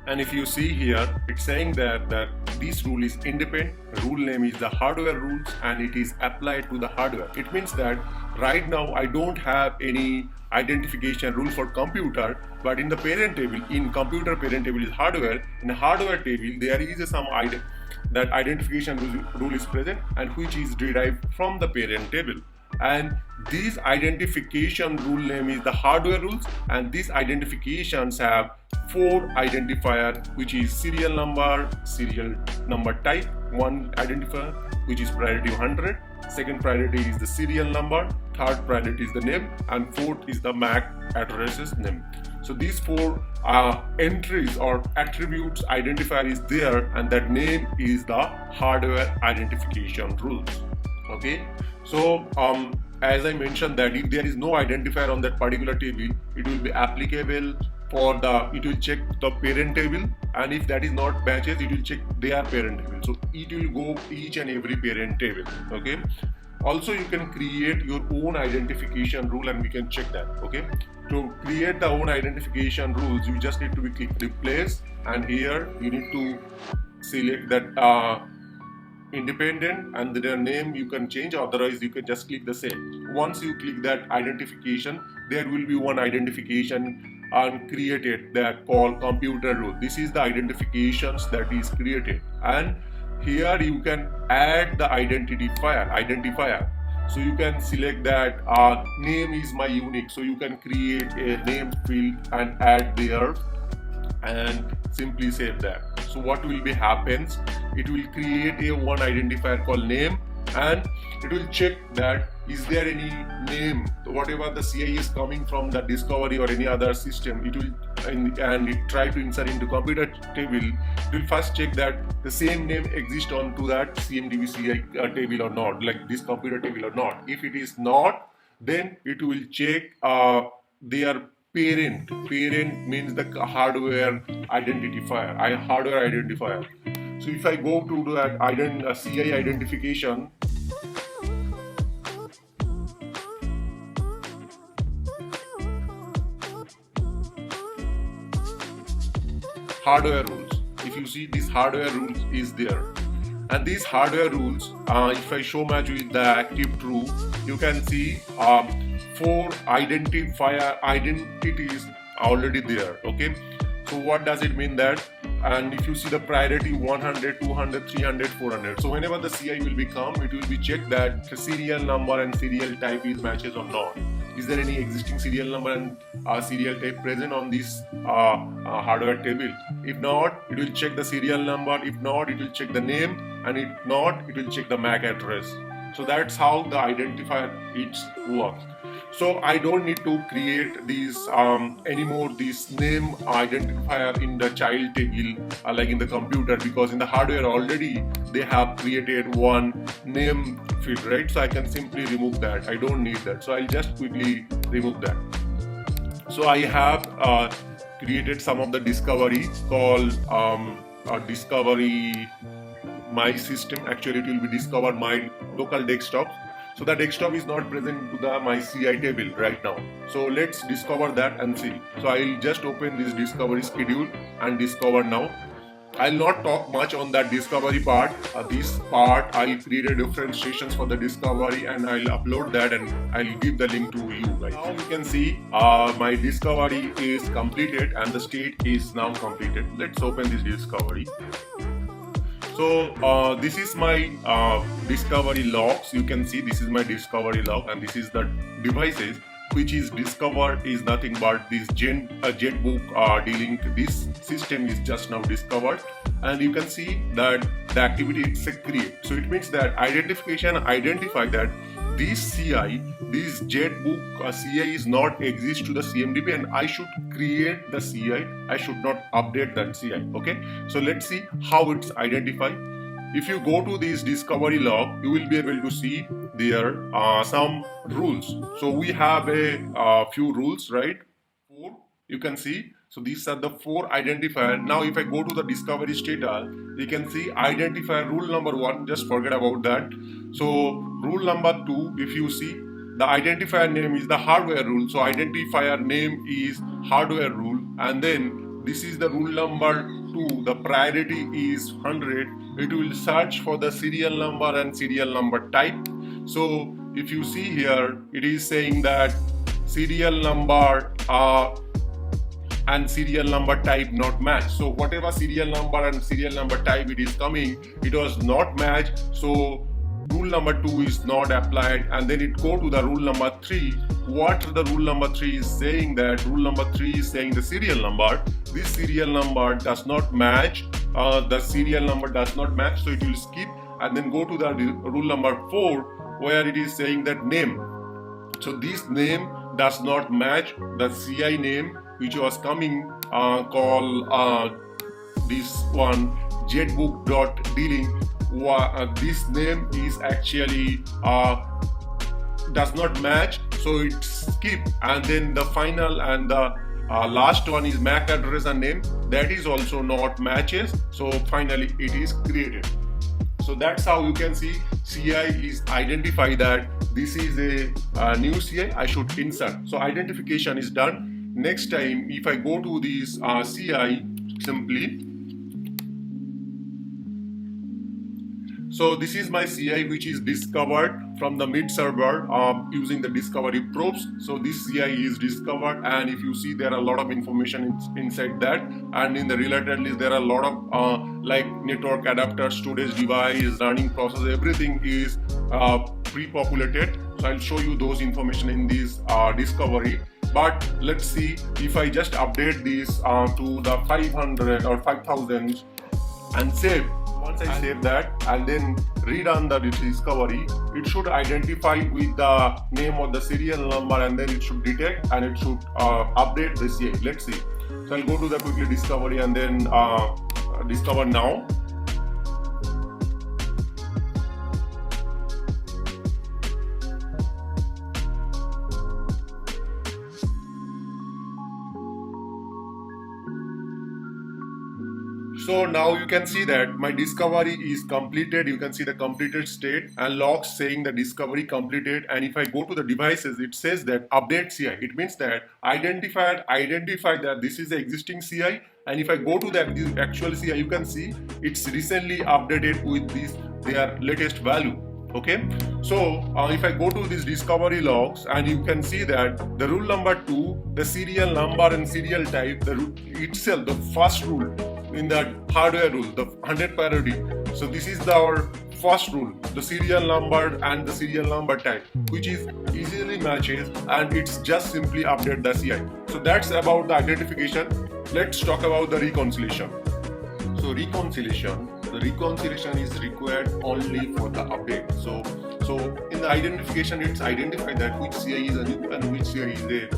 And if you see here, it's saying that this rule is independent, rule name is the hardware rules, and it is applied to the hardware. It means that right now I don't have any identification rule for computer, but in the parent table, in computer parent table is hardware, in the hardware table there is some that identification rule is present and which is derived from the parent table. And this identification rule name is the hardware rules, and these identifications have 4 identifier, which is serial number type, one identifier which is priority 100, second priority is the serial number, third priority is the name, and fourth is the MAC addresses name. So these 4 entries or attributes identifier is there, and that name is the hardware identification rules. Okay, so as I mentioned that if there is no identifier on that particular table, it will be applicable for it will check the parent table, and if that is not matches, it will check their parent table. So it will go each and every parent table. Okay, also you can create your own identification rule and we can check that. Okay, to create the own identification rules, you just need to click replace, and here you need to select that independent, and their name you can change, otherwise you can just click the same. Once you click that identification, there will be one identification created that called computer rule. This is the identifications that is created, and here you can add the identifier. So you can select that name is my unique, so you can create a name field and add there and simply save that. So what will be happens, it will create a one identifier called name, and it will check that is there any name, whatever the CI is coming from the discovery or any other system, it will and it try to insert into computer table, it will first check that the same name exists onto that CMDB CI table or not, like this computer table or not. If it is not, then it will check their parent. Parent means the hardware identifier. So if I go to that CI identification, hardware rules. If you see, this hardware rules is there, and these hardware rules, if I show match with the active true, you can see 4 identities already there. Okay, so what does it mean that? And if you see the priority 100, 200, 300, 400. So whenever the CI will become, it will be checked that the serial number and serial type is matches or not. Is there any existing serial number and serial type present on this hardware table? If not, it will check the serial number. If not, it will check the name, and if not, it will check the MAC address. So that's how the identifier works. So I don't need to create these anymore, this name identifier in the child table like in the computer, because in the hardware already they have created one name field, right? So I can simply remove that. I don't need that. So I'll just quickly remove that. So I have created some of the discovery called discovery my system. Actually, it will be discover my local desktop. So the desktop is not present to the my CI table right now. So let's discover that and see. So I'll just open this discovery schedule and discover now. I'll not talk much on that discovery part. This part I'll create different stations for the discovery, and I'll upload that and I'll give the link to you guys. Now you can see my discovery is completed and the state is now completed. Let's open this discovery. So this is my discovery logs. You can see this is my discovery log, and this is the devices which is discovered is nothing but this JetBook D-Link. This system is just now discovered, and you can see that the activity is create. So it means that identify that this CI, this JetBook CI is not exist to the CMDB, and I should create the CI. I should not update that CI. Okay, so let's see how it's identified. If you go to this discovery log, you will be able to see there some rules. So we have a few rules, right? 4, you can see. So these are the 4 identifiers. Now if I go to the discovery status, you can see identifier rule number 1, just forget about that. So rule number 2, if you see, the identifier name is the hardware rule. So identifier name is hardware rule, and then this is the rule number 2, the priority is 100. It will search for the serial number and serial number type. So if you see here, it is saying that serial number and serial number type not match. So whatever serial number and serial number type it is coming, it was not matched. So rule number 2 is not applied, and then it go to the rule number 3. What the rule number 3 is saying, that rule number 3 is saying the serial number. This serial number does not match. The serial number does not match, so it will skip and then go to the rule number 4, where it is saying that name. So this name does not match the CI name which was coming called this one JetBook.D-Link. This name is actually does not match, so it skip, and then the final and the last one is MAC address and name, that is also not matches, so finally it is created. So that's how you can see CI is identify that this is a new CI I should insert. So identification is done. Next time if I go to this CI, simply, so this is my CI which is discovered from the mid server using the discovery probes. So this CI is discovered, and if you see, there are a lot of information inside that, and in the related list there are a lot of like network adapter, storage device, running process, everything is pre-populated. So I'll show you those information in this discovery. But let's see, if I just update this to the 500 or 5000 and save, So once I save that and then rerun the discovery, it should identify with the name of the serial number, and then it should detect and it should update the CI. Let's see. So I'll go to the quickly discovery and then discover now. So now you can see that my discovery is completed. You can see the completed state and logs saying the discovery completed. And if I go to the devices, it says that update CI. It means that identified that this is the existing CI. And if I go to the actual CI, you can see it's recently updated with their latest value. Okay, so if I go to these discovery logs, and you can see that the rule number 2, the serial number and serial type, the rule itself, the first rule in the hardware rule, the 100 priority. So this is our first rule, the serial number and the serial number type, which is easily matches, and it's just simply update the CI. So that's about the identification. Let's talk about the reconciliation. So the reconciliation is required only for the update. So in the identification, it's identified that which CI is a new and which CI is a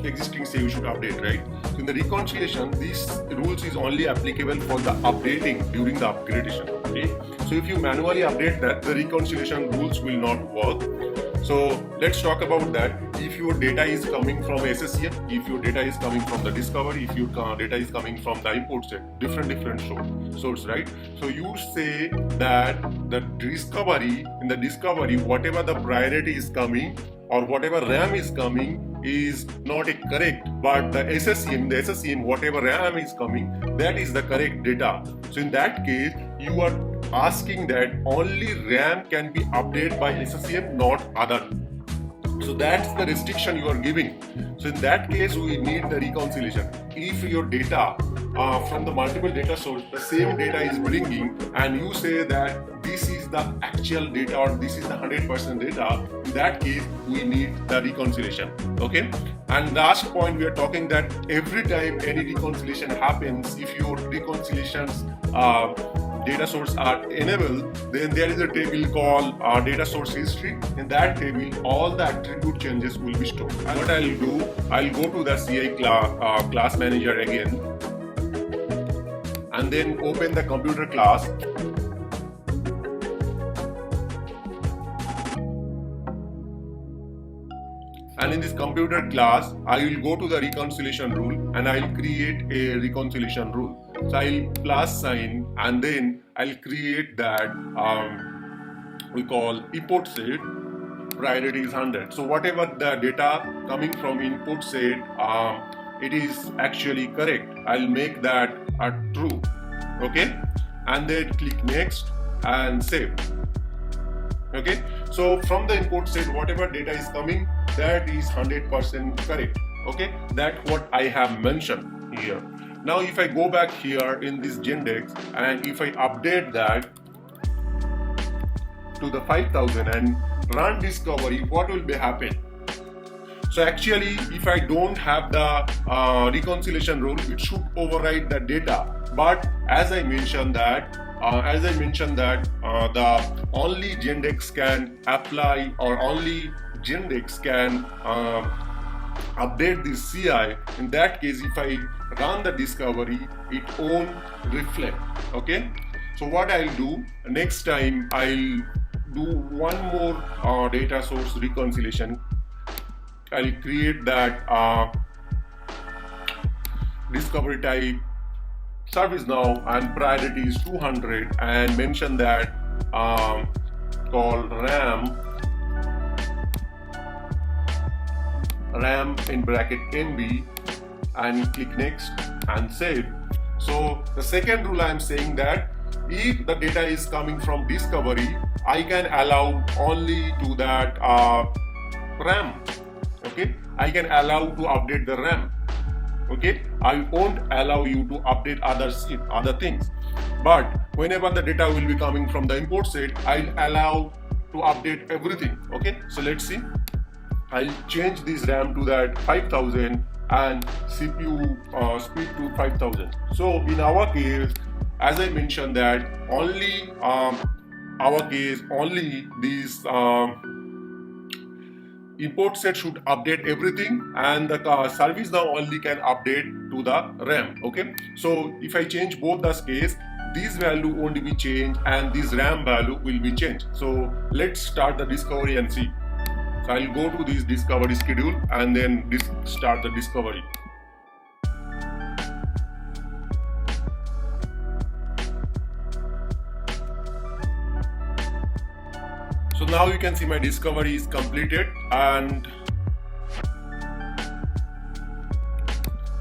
existing CI you should update, right? So in the reconciliation, these rules is only applicable for the updating during the upgradation. Okay. So if you manually update that, the reconciliation rules will not work. So let's talk about that. If your data is coming from SSCM, if your data is coming from the discovery, if your data is coming from the import set, different source, right? So you say that the discovery, whatever the priority is coming or whatever RAM is coming is not a correct, but the SSCM, whatever RAM is coming, that is the correct data. So in that case, you are asking that only RAM can be updated by SSCM, not other. So that's the restriction you are giving. So in that case, we need the reconciliation. If your data from the multiple data source, the same data is bringing, and you say that this is the actual data or this is the 100% data, in that case, we need the reconciliation. Okay. And last point, we are talking that every time any reconciliation happens, if your reconciliations data source are enabled, then there is a table called data source history. In that table, all the attribute changes will be stored. And what I'll do, I'll go to the CI class manager again, and then open the computer class. And in this computer class, I will go to the reconciliation rule and I'll create a reconciliation rule. So I'll plus sign, and then I'll create that we call import set, priority is 100. So whatever the data coming from input set, it is actually correct. I'll make that a true. Okay, and then click next and save. Okay, so from the import set, whatever data is coming, that is 100% correct. Okay, that's what I have mentioned here. Now if I go back here in this Gendex and if I update that to the 5000 and run discovery, what will be happen? So actually, if I don't have the reconciliation rule, it should override the data. But as I mentioned that the only Gendex can apply, or only Gendex can update this CI. In that case, if I run the discovery, it won't reflect. Okay. So what I'll do next time, I'll do one more data source reconciliation. I'll create that discovery type ServiceNow and priority is 200, and mention that called RAM in bracket MB, and click next and save. So the second rule, I am saying that if the data is coming from discovery, I can allow only to that RAM. Okay, I can allow to update the RAM. Okay, I won't allow you to update other things. But whenever the data will be coming from the import set, I'll allow to update everything. Okay, so let's see. I'll change this RAM to that 5000 and CPU speed to 5000. So in our case, as I mentioned that only our case, only these import set should update everything, and the service now only can update to the RAM. Okay, so if I change both the case, this value won't be changed and this RAM value will be changed. So let's start the discovery and see. So I'll go to this discovery schedule and then start the discovery. So now you can see my discovery is completed, and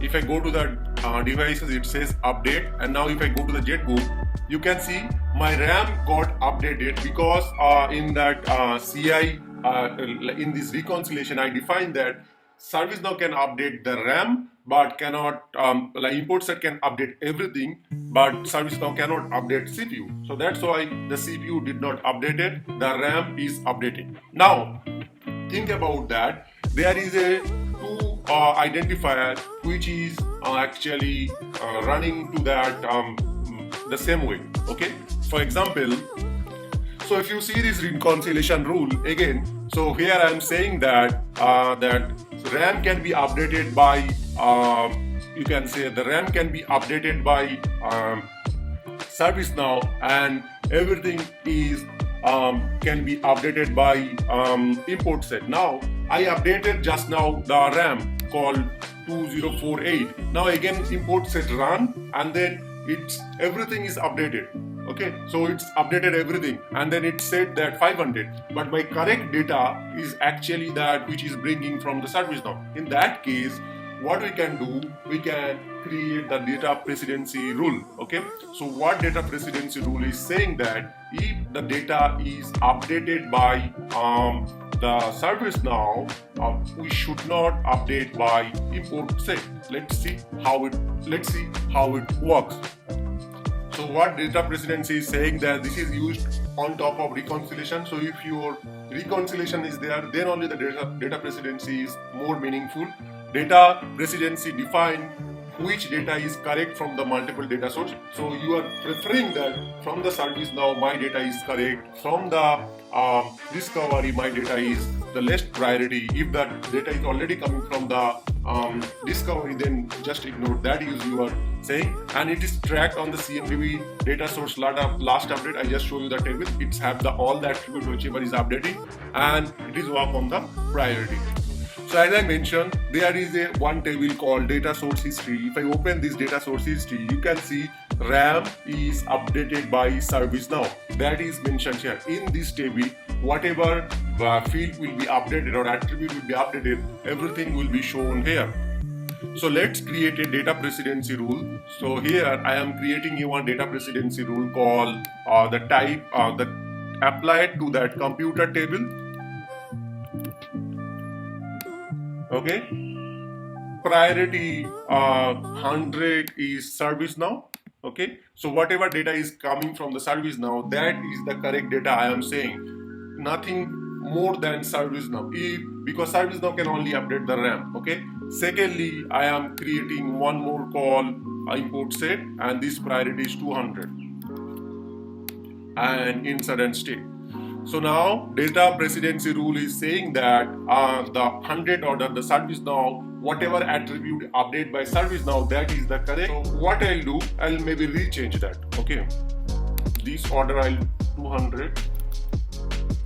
if I go to the devices, it says update, and now if I go to the JetBoot, you can see my RAM got updated because in that CI in this reconciliation I defined that ServiceNow can update the RAM but cannot, like import set can update everything, but ServiceNow cannot update CPU. So that's why the CPU did not update it, the RAM is updated. Now think about that, there is a two identifier which is actually running to that the same way. Okay, for example, so if you see this reconciliation rule again, so here I am saying that that RAM can be updated by you can say the RAM can be updated by ServiceNow, and everything is can be updated by import set. Now I updated just now the RAM called 2048. Now again import set run, and then it's everything is updated. Okay, so it's updated everything, and then it said that 500, but my correct data is actually that which is bringing from the ServiceNow. In that case, what we can do, we can create the data precedency rule. Okay, so what data precedency rule is saying that if the data is updated by the ServiceNow, we should not update by import set. Let's see how it works. So what data precedency is saying that this is used on top of reconciliation. So if your reconciliation is there, then only the data precedency is more meaningful. Data precedency define which data is correct from the multiple data sources. So you are preferring that from the ServiceNow my data is correct, from the discovery my data is the less priority. If that data is already coming from the discovery, then just ignore that is you are saying, and it is tracked on the CMDB data source last update. I just show you the table. It's have the all the attribute whichever is updating, and it is work on the priority. So as I mentioned, there is a one table called data source history. If I open this data source history, you can see RAM is updated by ServiceNow. That is mentioned here. In this table, whatever field will be updated or attribute will be updated, everything will be shown here. So let's create a data precedency rule. So here I am creating a one data precedency rule called the type that applied to that computer table. Okay, priority 100 is ServiceNow. Okay, so whatever data is coming from the ServiceNow, that is the correct data I am saying. Nothing more than ServiceNow, because ServiceNow can only update the RAM. Okay. Secondly, I am creating one more call import set, and this priority is 200 and insert and state. So now data precedency rule is saying that the 100 order, the ServiceNow, whatever attribute update by ServiceNow, that is the correct. So what I'll do, I'll maybe rechange that. Okay, this order I'll 200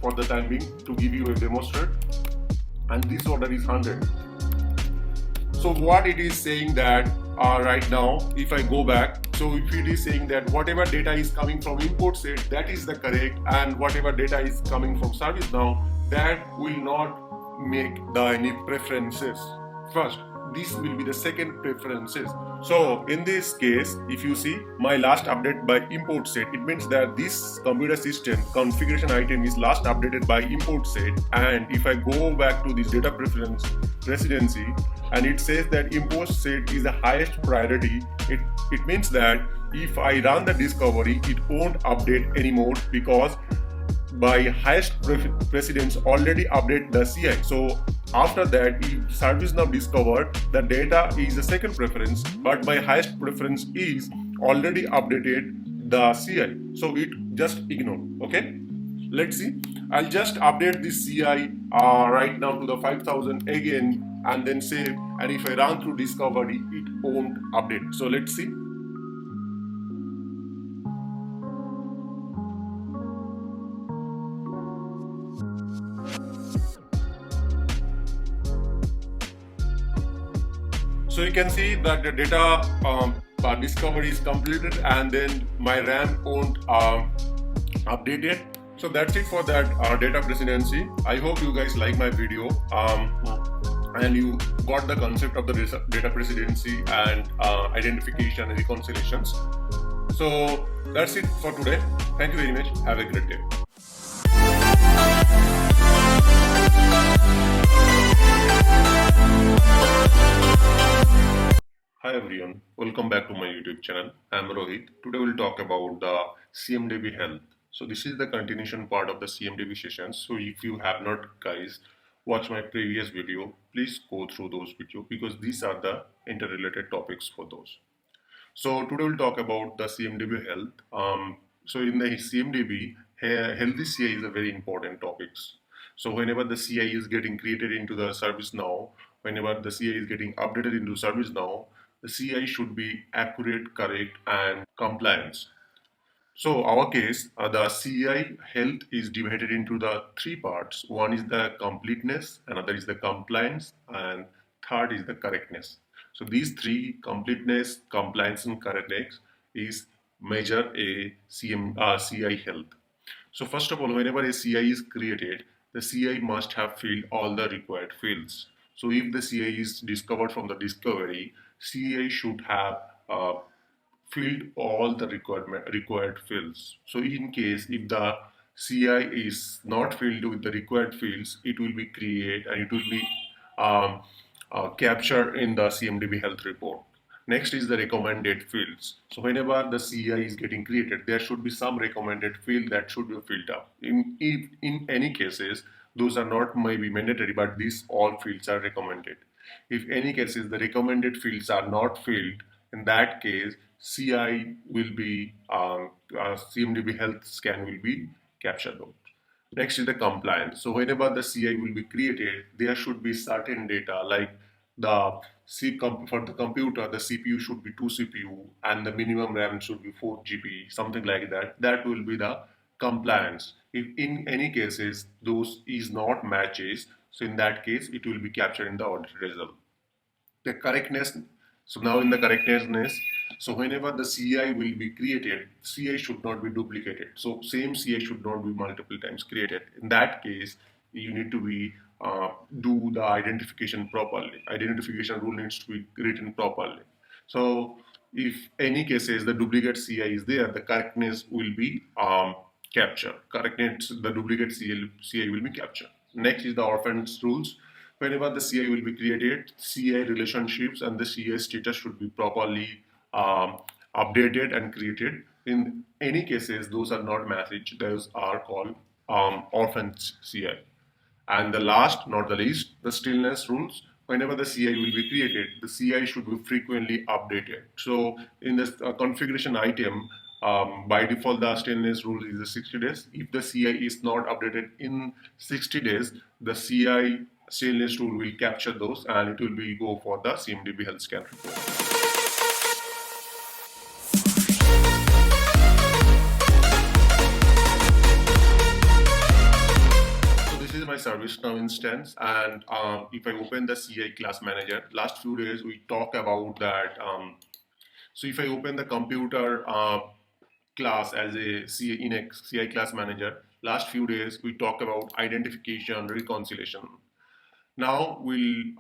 for the time being to give you a demonstration, and this order is 100. So what it is saying that right now, if I go back, so if it is saying that whatever data is coming from import set, that is the correct, and whatever data is coming from ServiceNow, that will not make any preferences first. This will be the second preferences. So in this case, if you see my last update by import set, it means that this computer system configuration item is last updated by import set. And if I go back to this data precedency, and it says that import set is the highest priority, it means that if I run the discovery, it won't update anymore, because by highest precedence already update the CI. So after that, if ServiceNow discover the data is the second preference, but my highest preference is already updated the CI. So it just ignore. Okay. Let's see. I'll just update this CI right now to the 5000 again and then save. And if I run through discovery, it won't update. So let's see. So you can see that the data discovery is completed and then my RAM won't update it. So that's it for that data presidency. I hope you guys like my video and you got the concept of the data presidency and identification and reconciliations. So that's it for today. Thank you very much. Have a great day. Hi everyone, welcome back to my YouTube channel. I'm Rohit. Today we'll talk about the CMDB Health. So this is the continuation part of the CMDB sessions. So if you have not guys watched my previous video, please go through those videos because these are the interrelated topics for those. So today we'll talk about the CMDB Health. So in the CMDB, healthy CI is a very important topic. So whenever the CI is getting created into the ServiceNow, whenever the CI is getting updated into ServiceNow, the CI should be accurate, correct, and compliance. So our case, the CI health is divided into the three parts. One is the completeness, another is the compliance, and third is the correctness. So these three, completeness, compliance, and correctness, is measure a CI health. So first of all, whenever a CI is created, the CI must have filled all the required fields. So if the CI is discovered from the discovery, CI should have filled all the required fields. So in case if the CI is not filled with the required fields, it will be created and it will be um, captured in the CMDB health report. Next is the recommended fields. So whenever the CI is getting created, there should be some recommended field that should be filled up. In any cases, those are not maybe mandatory, but these all fields are recommended. If any cases the recommended fields are not filled, in that case, CI will be CMDB health scan will be captured out. Next is the compliance. So whenever the CI will be created, there should be certain data like the for the computer, the CPU should be 2 CPU and the minimum RAM should be 4 GB, something like that. That will be the compliance. If in any cases those is not matches, so in that case it will be captured in the audit result. The correctness. So now in the correctness, so whenever the CI will be created, CI should not be duplicated. So same CI should not be multiple times created. In that case, you need to be do the identification properly. Identification rule needs to be written properly. So if any cases the duplicate CI is there, the correctness will be captured. Correctness, the duplicate CI will be captured. Next is the orphans rules. Whenever the CI will be created, CI relationships and the CI status should be properly updated and created. In any cases, those are not messaged. Those are called orphan CI. And the last, not the least, the stillness rules. Whenever the CI will be created, the CI should be frequently updated. So in this configuration item, by default, the stillness rule is the 60 days. If the CI is not updated in 60 days, the CI stillness rule will capture those and it will be go for the CMDB health scan report. This is my ServiceNow instance, and if I open the CI class manager, last few days we talked about that. So if I open the computer class as a CI class manager, last few days we talked about identification, reconciliation. Now we'll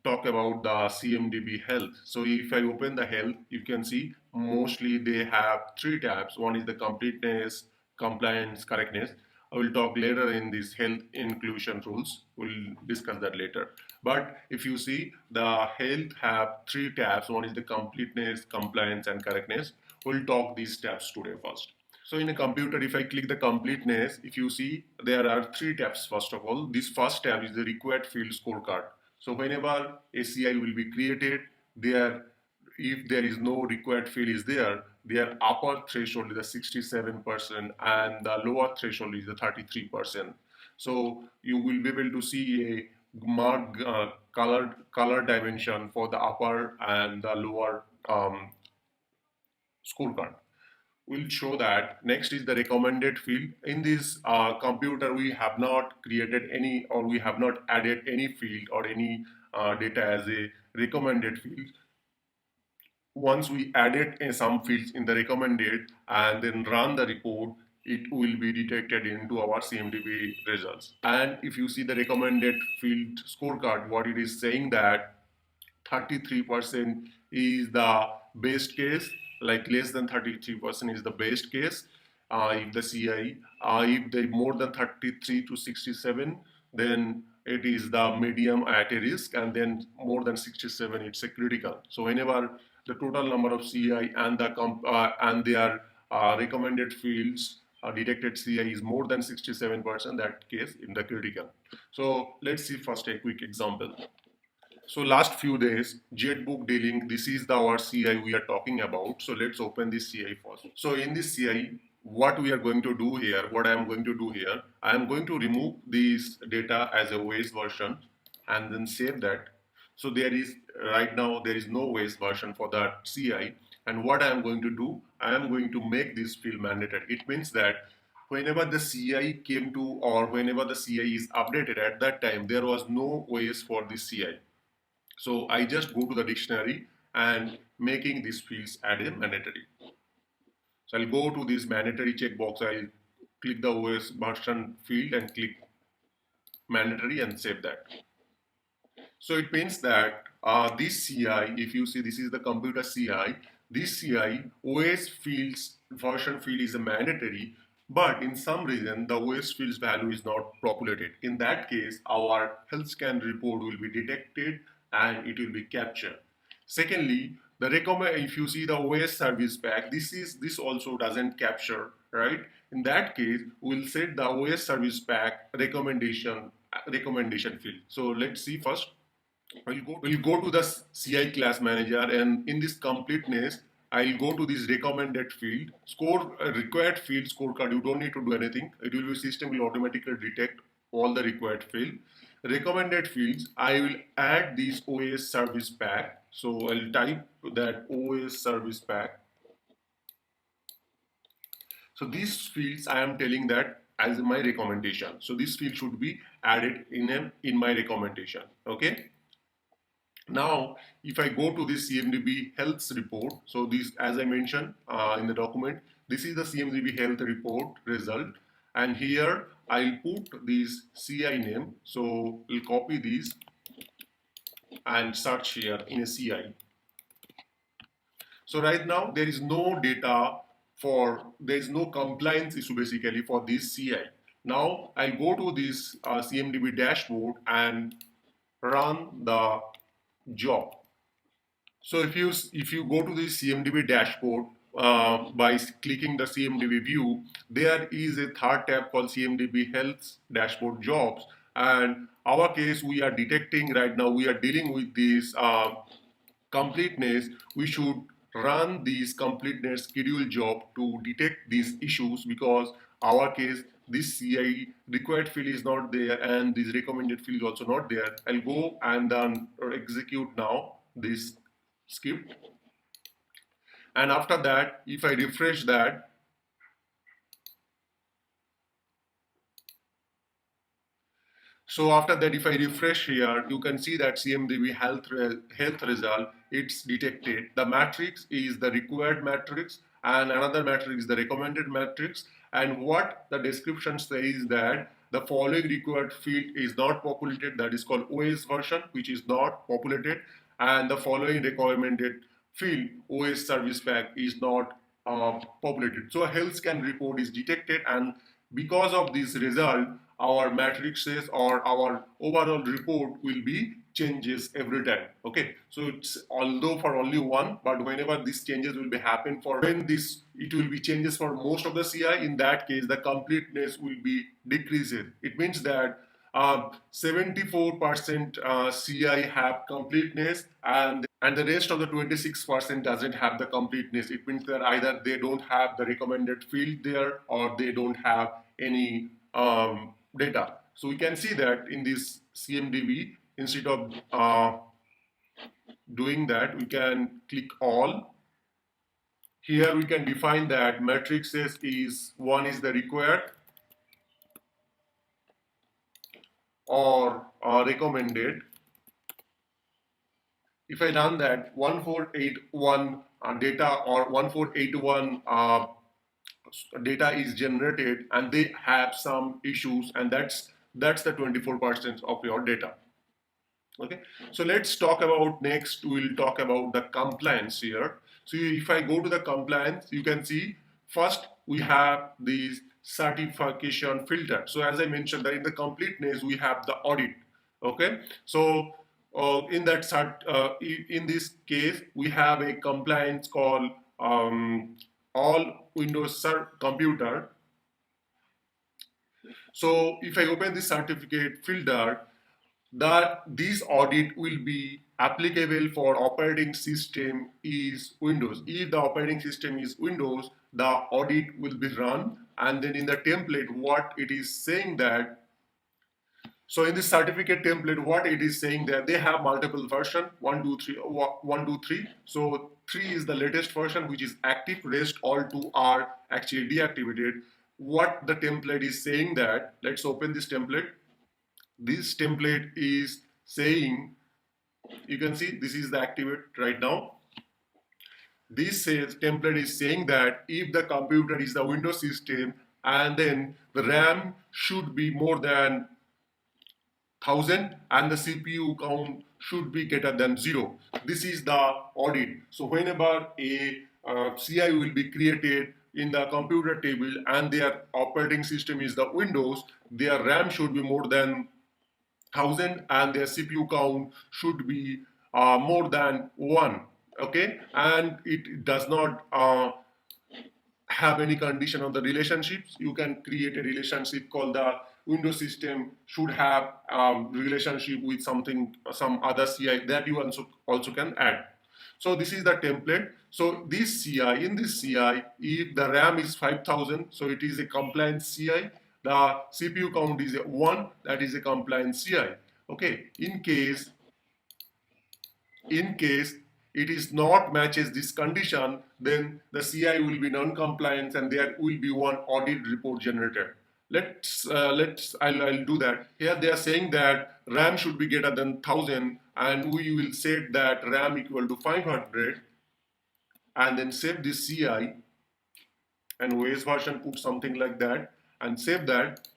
talk about the CMDB Health. So if I open the Health, you can see mostly they have three tabs. One is the completeness, compliance, correctness. I will talk later in these health inclusion rules. We'll discuss that later. But if you see, the health have three tabs. One is the completeness, compliance, and correctness. We'll talk these tabs today first. So in a computer, if I click the completeness, if you see, there are three tabs first of all. This first tab is the required field scorecard. So whenever a CI will be created, there, if there is no required field is there, their upper threshold is the 67% and the lower threshold is the 33%. So you will be able to see a marked color dimension for the upper and the lower scorecard. Will show that. Next is the recommended field. In this computer, we have not created any or we have not added any field or any data as a recommended field. Once we added some fields in the recommended and then run the report, it will be detected into our CMDB results. And if you see the recommended field scorecard, what it is saying that 33% is the best case, like less than 33% is the best case. If the CI, if they more than 33 to 67, then it is the medium at a risk, and then more than 67, it's a critical. So whenever the total number of CI and and their recommended fields detected CI is more than 67%, that case in the critical. So let's see first a quick example. So last few days, JetBook dealing, this is our CI we are talking about. So let's open this CI first. So in this CI, what we are going to do here, what I am going to do here, I am going to remove this data as a OS version and then save that. So there is, right now, there is no OS version for that CI. And what I am going to do, I am going to make this field mandatory. It means that whenever the CI came to or whenever the CI is updated at that time, there was no OS for this CI. So I just go to the dictionary and making these fields add a mandatory. So I'll go to this mandatory checkbox. I'll click the OS version field and click mandatory and save that. So it means that this CI, if you see this is the computer CI, this CI OS fields version field is a mandatory, but in some reason the OS fields value is not populated. In that case, our health scan report will be detected and it will be captured. Secondly, the if you see the OS service pack, this also doesn't capture, right? In that case, we'll set the OS service pack recommendation field. So let's see first. We'll go to the CI class manager, and in this completeness, I'll go to this recommended field, required field scorecard. You don't need to do anything. It will be system will automatically detect all the required field. Recommended fields, I will add this OS service pack. So I'll type that OS service pack. So these fields I am telling that as my recommendation. So this field should be added in my recommendation. Okay. Now, if I go to this CMDB Health report, so this, as I mentioned in the document, this is the CMDB Health report result. And here I'll put this CI name. So we'll copy this and search here in a CI. So right now there is no data there is no compliance issue basically for this CI. Now I'll go to this CMDB dashboard and run the job. So if you go to the CMDB dashboard by clicking the CMDB view, there is a third tab called CMDB Health Dashboard Jobs. And our case, we are detecting right now, we are dealing with this completeness. We should run this completeness schedule job to detect these issues, because our case, this CI required field is not there and this recommended field is also not there. I'll go and then execute now this script. And after that, if I refresh that, so after that, if I refresh here, you can see that CMDB health result, it's detected. The matrix is the required matrix and another matrix is the recommended matrix. And what the description says that the following required field is not populated, that is called OS version, which is not populated, and the following recommended field, OS service pack, is not populated. So a health scan report is detected, and because of this result, our matrices or our overall report will be changes every time. Okay, so it's although for only one, but whenever these changes will be happen for when this it will be changes for most of the CI, in that case the completeness will be decreased. It means that 74% CI have completeness, and the rest of the 26% doesn't have the completeness. It means that either they don't have the recommended field there, or they don't have any data. So we can see that in this CMDB, instead of doing that, we can click all. Here we can define that matrices is one is the required or recommended. If I run that 1481 data or 1481 data is generated and they have some issues, and that's the 24% of your data. Okay, so let's talk about next. We'll talk about the compliance here. So if I go to the compliance, you can see first we have these certification filter. So as I mentioned that in the completeness we have the audit. Okay, so in this case we have a compliance called all Windows computer. So if I open this certificate filter, that this audit will be applicable for operating system is Windows. If the operating system is Windows, the audit will be run, and then in the template what it is saying that, so in this certificate template what it is saying that they have multiple version 1 2 3 1 2 3. So 3 is the latest version which is active, rest all 2 are actually deactivated. What the template is saying that, let's open this template. This template is saying, you can see this is the activate right now. This says template is saying that if the computer is the Windows system, and then the RAM should be more than 1000 and the CPU count should be greater than 0. This is the audit. So whenever a CI will be created in the computer table and their operating system is the Windows, their RAM should be more than 1000 and their CPU count should be more than 1. Okay, and it does not have any condition on the relationships. You can create a relationship called the Windows system should have relationship with some other CI that you also can add. So this is the template. So this CI, in this CI, if the RAM is 5000, so it is a compliance CI. The CPU count is 1, that is a compliance CI. Okay, in case it is not matches this condition, then the CI will be non-compliance and there will be one audit report generated. I'll do that. Here they are saying that RAM should be greater than 1000 and we will set that RAM equal to 500 and then save this CI and OS version put something like that and save that.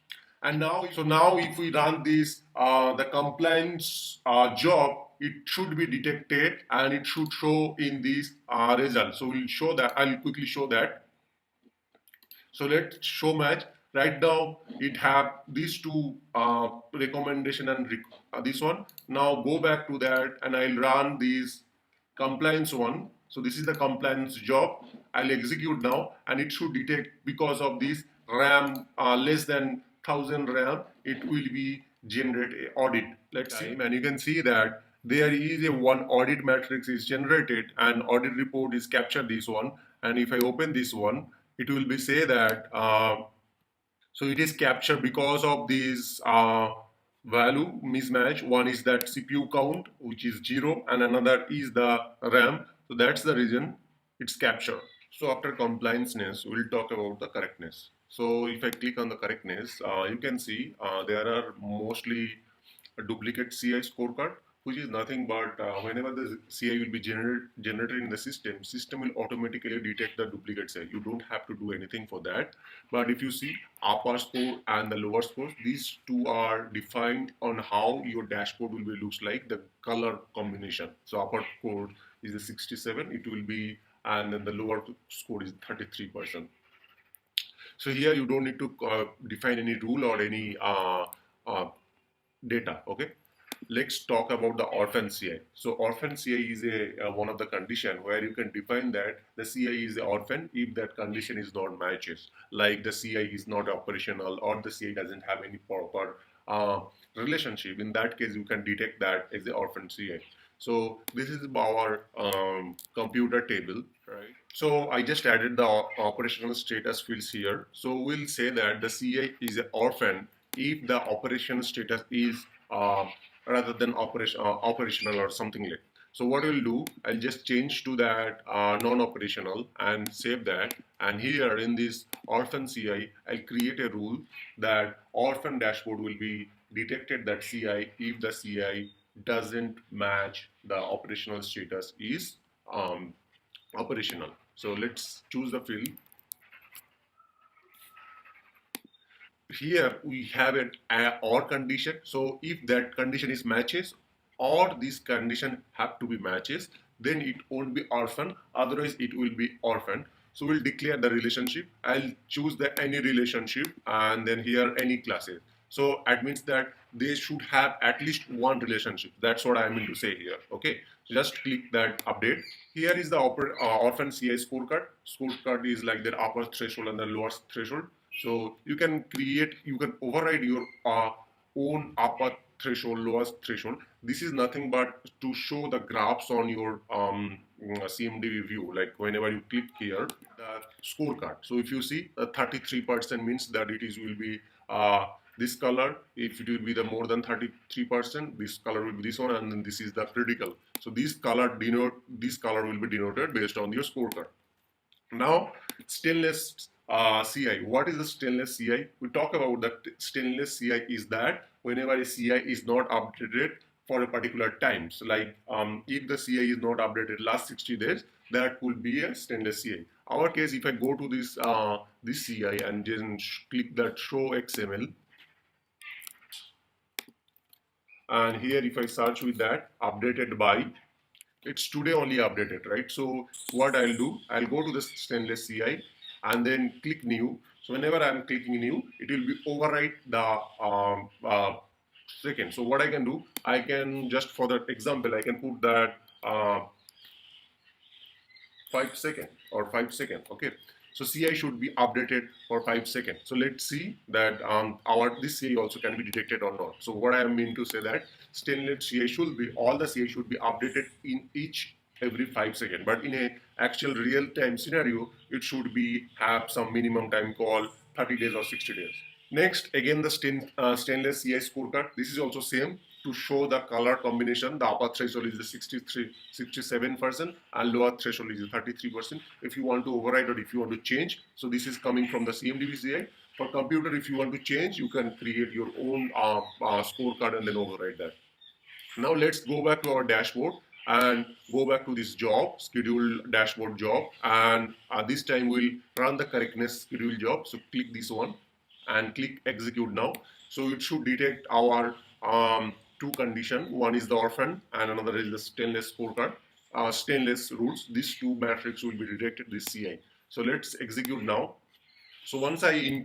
And now if we run this the compliance job, it should be detected and it should show in this result. So we'll show that. I'll quickly show that. So let's show match. Right now it have these two recommendation and this one. Now go back to that and I'll run this compliance one. So this is the compliance job. I'll execute now and it should detect because of this RAM less than 1000 RAM, it will be generate a audit. Let's see, and you can see that there is a one audit matrix is generated and audit report is captured this one. And if I open this one, it will be say that so it is captured because of this value mismatch. One is that CPU count which is 0 and another is the RAM. So that's the reason it's captured. So after complianceness, we'll talk about the correctness. So if I click on the correctness, you can see there are mostly a duplicate CI scorecard, which is nothing but whenever the CI will be generated in the system will automatically detect the duplicate CI. You don't have to do anything for that. But if you see upper score and the lower score, these two are defined on how your dashboard will be looks like, the color combination. So upper score is the 67, it will be, and then the lower score is 33%. So here you don't need to define any rule or any data. Okay, let's talk about the orphan CI. So orphan CI is a one of the condition where you can define that the CI is the orphan if that condition is not matches, like the CI is not operational or the CI doesn't have any proper relationship, in that case you can detect that as the orphan CI. So this is our computer table, right? So I just added the operational status fields here. So we'll say that the CI is an orphan if the operation status is rather than operational or something like. So what we'll do, I'll just change to that non-operational and save that. And here in this orphan CI, I'll create a rule that orphan dashboard will be detected that CI if the CI doesn't match the operational status is operational. So let's choose the field. Here we have an or condition. So if that condition is matches or this condition have to be matches, then it won't be orphan, otherwise it will be orphan. So we'll declare the relationship. I'll choose the any relationship and then here any classes. So it means that they should have at least one relationship. That's what I mean to say here. Okay, so just click that update. Here is the orphan CI scorecard. Scorecard is like the upper threshold and the lower threshold. So you can override your own upper threshold, lowest threshold. This is nothing but to show the graphs on your CMDB view. Like whenever you click here, the scorecard. So if you see 33% means that it is will be this color. If it will be the more than 33%, this color will be this one, and then this is the critical. So this color will be denoted based on your scorecard. Now, stainless CI. What is the stainless CI? We talk about that stainless CI is that whenever a CI is not updated for a particular time. So like if the CI is not updated last 60 days, that will be a stainless CI. Our case, if I go to this CI and then click that show XML, and here if I search with that updated by, it's today only updated, right? So what I'll do, I'll go to the stainless CI and then click new. So whenever I'm clicking new, it will be overwrite the second. So what I can do, I can just for that example, I can put that 5 seconds or 5 seconds. Okay. So CI should be updated for 5 seconds. So let's see that this CI also can be detected or not. So what I mean to say that stainless CI should be, all the CI should be updated in every 5 seconds. But in a actual real time scenario, it should be have some minimum time called 30 days or 60 days. Next, again the stainless CI scorecard. This is also same to show the color combination. The upper threshold is the 67% and lower threshold is the 33%. If you want to override or if you want to change, so this is coming from the CMDB CI. For computer, if you want to change, you can create your own scorecard and then override that. Now let's go back to our dashboard and go back to this job, schedule dashboard job, and this time we'll run the correctness schedule job. So click this one and click execute now. So it should detect our two conditions. One is the orphan and another is the stainless scorecard, stainless rules. These two matrix will be detected, this CI. So let's execute now. So once I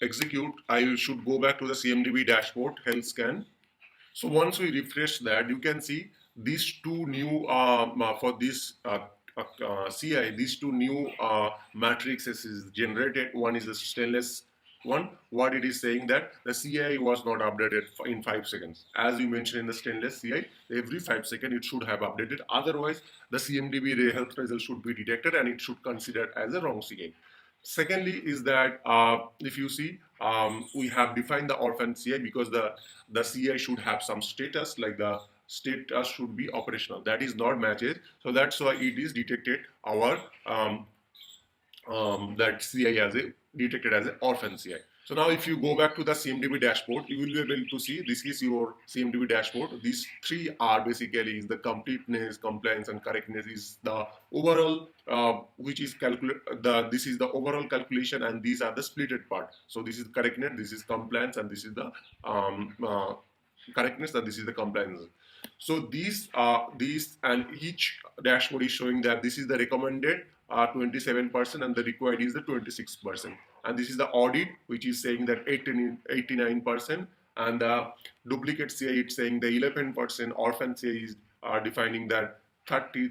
execute, I should go back to the CMDB dashboard, health scan. So once we refresh that, you can see these two new for this CI, these two new matrices is generated. One is the stainless one. What it is saying that the CI was not updated in 5 seconds. As you mentioned in the stainless CI, every 5 seconds it should have updated. Otherwise, the CMDB health result should be detected and it should consider as a wrong CI. Secondly is that if you see, we have defined the orphan CI because the CI should have some status, like the status should be operational. That is not matches, so that's why it is detected our that CI as a detected as an orphan CI. So now if you go back to the CMDB dashboard, you will be able to see this is your CMDB dashboard. These three are basically is the completeness, compliance, and correctness is the overall, which is this is the overall calculation, and these are the splitted part. So this is correctness, this is compliance, and this is the correctness, and this is the compliance. So these and each dashboard is showing that this is the recommended 27% and the required is the 26%. And this is the audit, which is saying that 89%, and the duplicate CI it's saying the 11%, orphan CI is defining that 30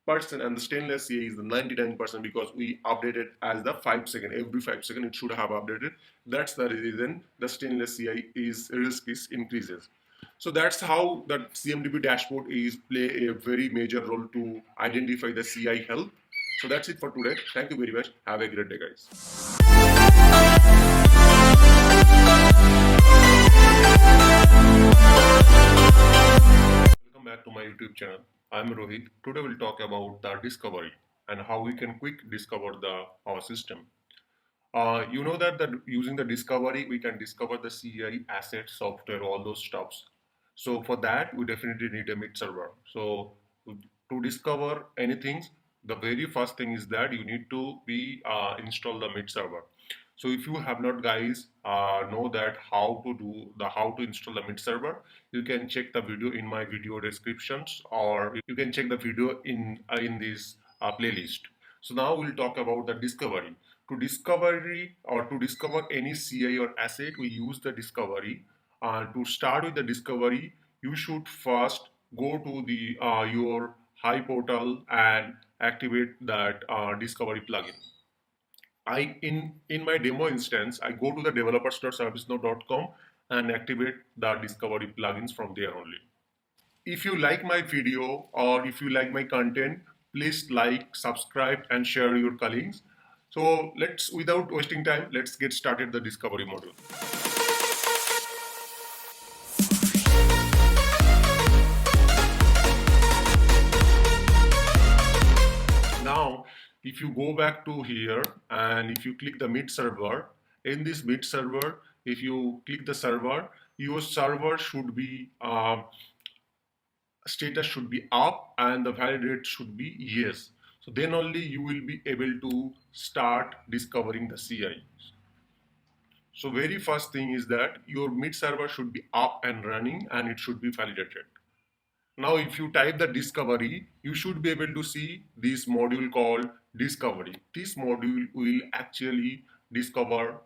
and the stainless CI is the 99% because we updated as the 5 second. Every 5 seconds it should have updated. That's the reason the stainless CI is risk is increases. So that's how the CMDB dashboard is play a very major role to identify the CI health. So that's it for today. Thank you very much. Have a great day, guys. Welcome back to my YouTube channel. I'm Rohit. Today we'll talk about the discovery and how we can quick discover our system. You know that using the discovery, we can discover the CI, asset, software, all those stuffs. So for that, we definitely need a mid server. So to discover anything, the very first thing is that you need to be install the mid server. So if you have not guys know that how to install the mid server, you can check the video in my video descriptions, or you can check the video in this playlist. So now we'll talk about the discovery. To discover any CI or asset, we use the discovery. To start with the discovery, you should first go to the your High portal and activate that discovery plugin. In my demo instance, I go to the developers.servicenow.com and activate the discovery plugins from there only. If you like my video or if you like my content, please like, subscribe, and share your colleagues. So without wasting time, let's get started the discovery module. Now, if you go back to here and if you click the mid server, in this mid server, if you click the server, your server should be status should be up and the validate should be yes. So then only you will be able to start discovering the CI. So very first thing is that your mid server should be up and running and it should be validated. Now, if you type the discovery, you should be able to see this module called discovery. This module will actually discover,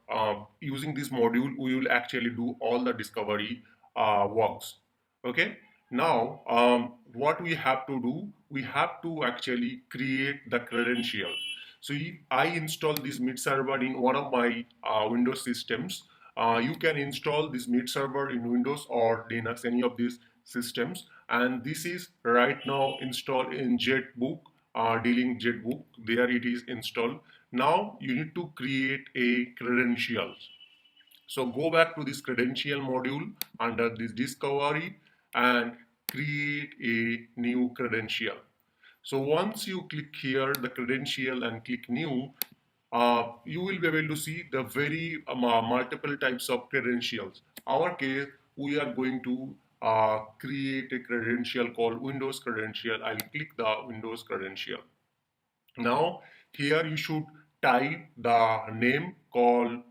using this module, we will actually do all the discovery works. Okay. Now, what we have to do, we have to actually create the credential. So if I install this mid server in one of my Windows systems, you can install this mid server in Windows or Linux, any of these systems. And this is right now installed in JetBook, dealing JetBook. There it is installed. Now you need to create a credential. So go back to this credential module under this discovery and create a new credential. So once you click here, the credential, and click new, you will be able to see the very multiple types of credentials. Our case, we are going to create a credential called Windows credential. I'll click the Windows credential. Now here you should type the name called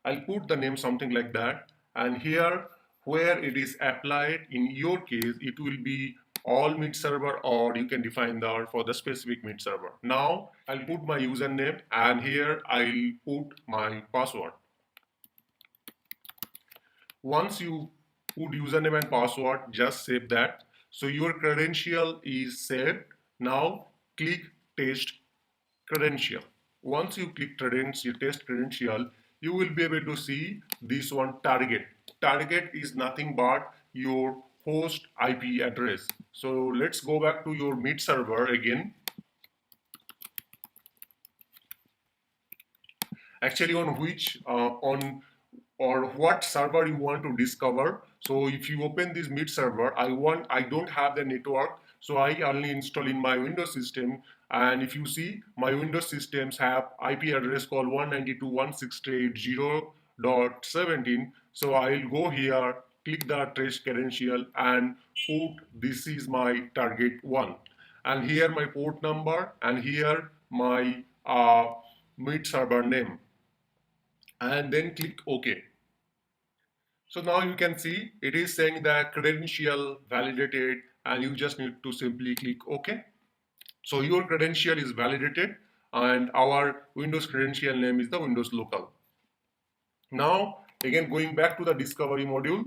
I'll put the name something like that, and here where it is applied, in your case it will be all mid server, or you can define that for the specific mid server. Now I'll put my username and here I'll put my password. Once you put username and password, just save that. So your credential is saved. Now click test credential. Once you click test credential, you will be able to see this one, target. Target is nothing but your host IP address. So let's go back to your mid server again. Actually, on which or what server you want to discover. So if you open this mid server, I don't have the network, so I only install in my Windows system. And if you see, my Windows systems have IP address called 192.168.0.17. So I'll go here, click the trace credential, and put this is my target one. And here my port number, and here my mid server name. And then click OK. So now you can see it is saying that credential validated, and you just need to simply click OK. So your credential is validated and our Windows credential name is the Windows local. Now again, going back to the discovery module,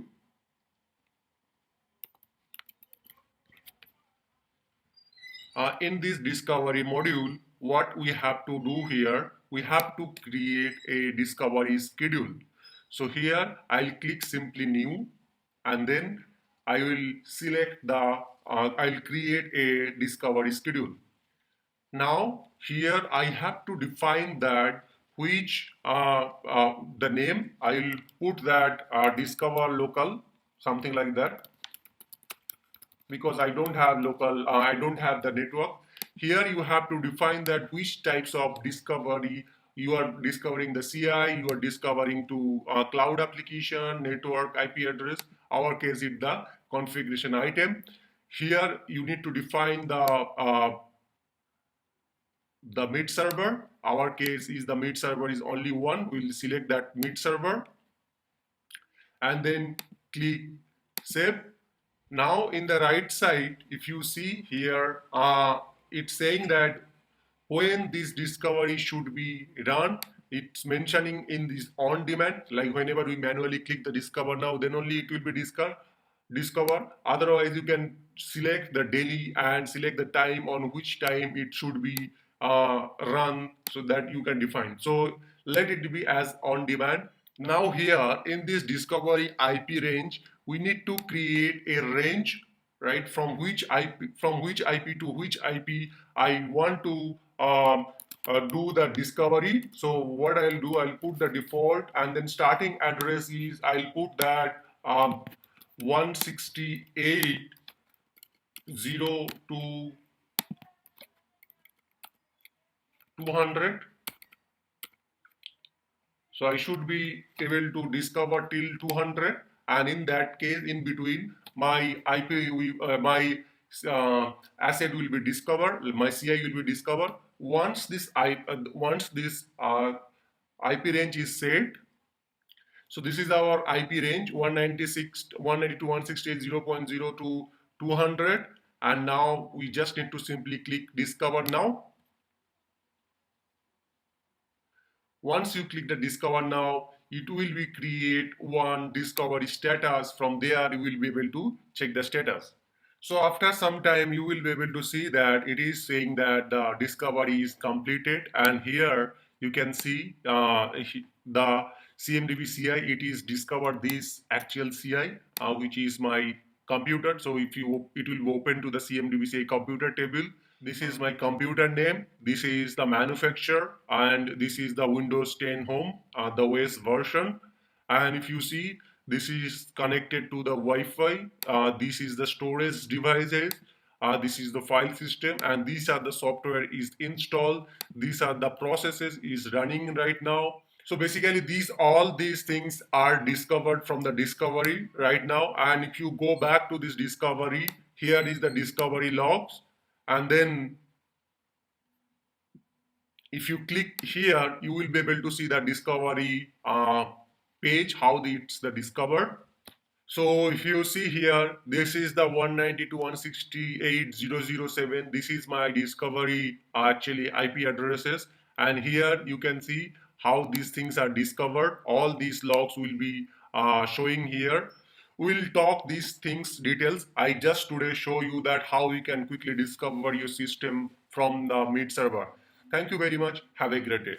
in this discovery module, what we have to do here, we have to create a discovery schedule. So here I'll click simply new, and then I will select the, I'll create a discovery schedule. Now here I have to define that which the name, I'll put that discover local, something like that, because I don't have local, I don't have the network. Here you have to define that which types of discovery you are discovering, the CI, you are discovering to cloud application, network, IP address. Our case is the configuration item. Here you need to define the mid server. Our case is the mid server is only one. We'll select that mid server and then click save. Now in the right side, if you see here, it's saying that when this discovery should be run, it's mentioning in this on demand, like whenever we manually click the discover now, then only it will be discover. Otherwise, you can select the daily and select the time on which time it should be run, so that you can define. So let it be as on demand. Now here in this discovery IP range, we need to create a range, right? From which IP to which IP I want to do the discovery. So what I'll do, I'll put the default, and then starting address is, I'll put that 168.0 to 200. So I should be able to discover till 200, and in that case, in between, my IP, my asset will be discovered, my CI will be discovered. Once this IP range is set, so this is our IP range 192.168.0.0 to 200, and now we just need to simply click discover now. Once you click the discover now, it will be create one discovery status. From there, you will be able to check the status. So after some time, you will be able to see that it is saying that the discovery is completed. And here you can see the CMDB CI, it is discovered this actual CI, which is my computer. So if you, it will open to the CMDB CI computer table. This is my computer name, this is the manufacturer, and this is the Windows 10 Home, the OS version. And if you see, this is connected to the Wi-Fi, this is the storage devices, this is the file system, and these are the software is installed, these are the processes is running right now. So basically all these things are discovered from the discovery right now. And if you go back to this discovery, here is the discovery logs. And then if you click here, you will be able to see the discovery page, how it's the discovered. So if you see here, this is the 192.168.0.0.7. This is my discovery actually IP addresses. And here you can see how these things are discovered. All these logs will be showing here. We'll talk these things details. I just today show you that how you can quickly discover your system from the mid server. Thank you very much. Have a great day.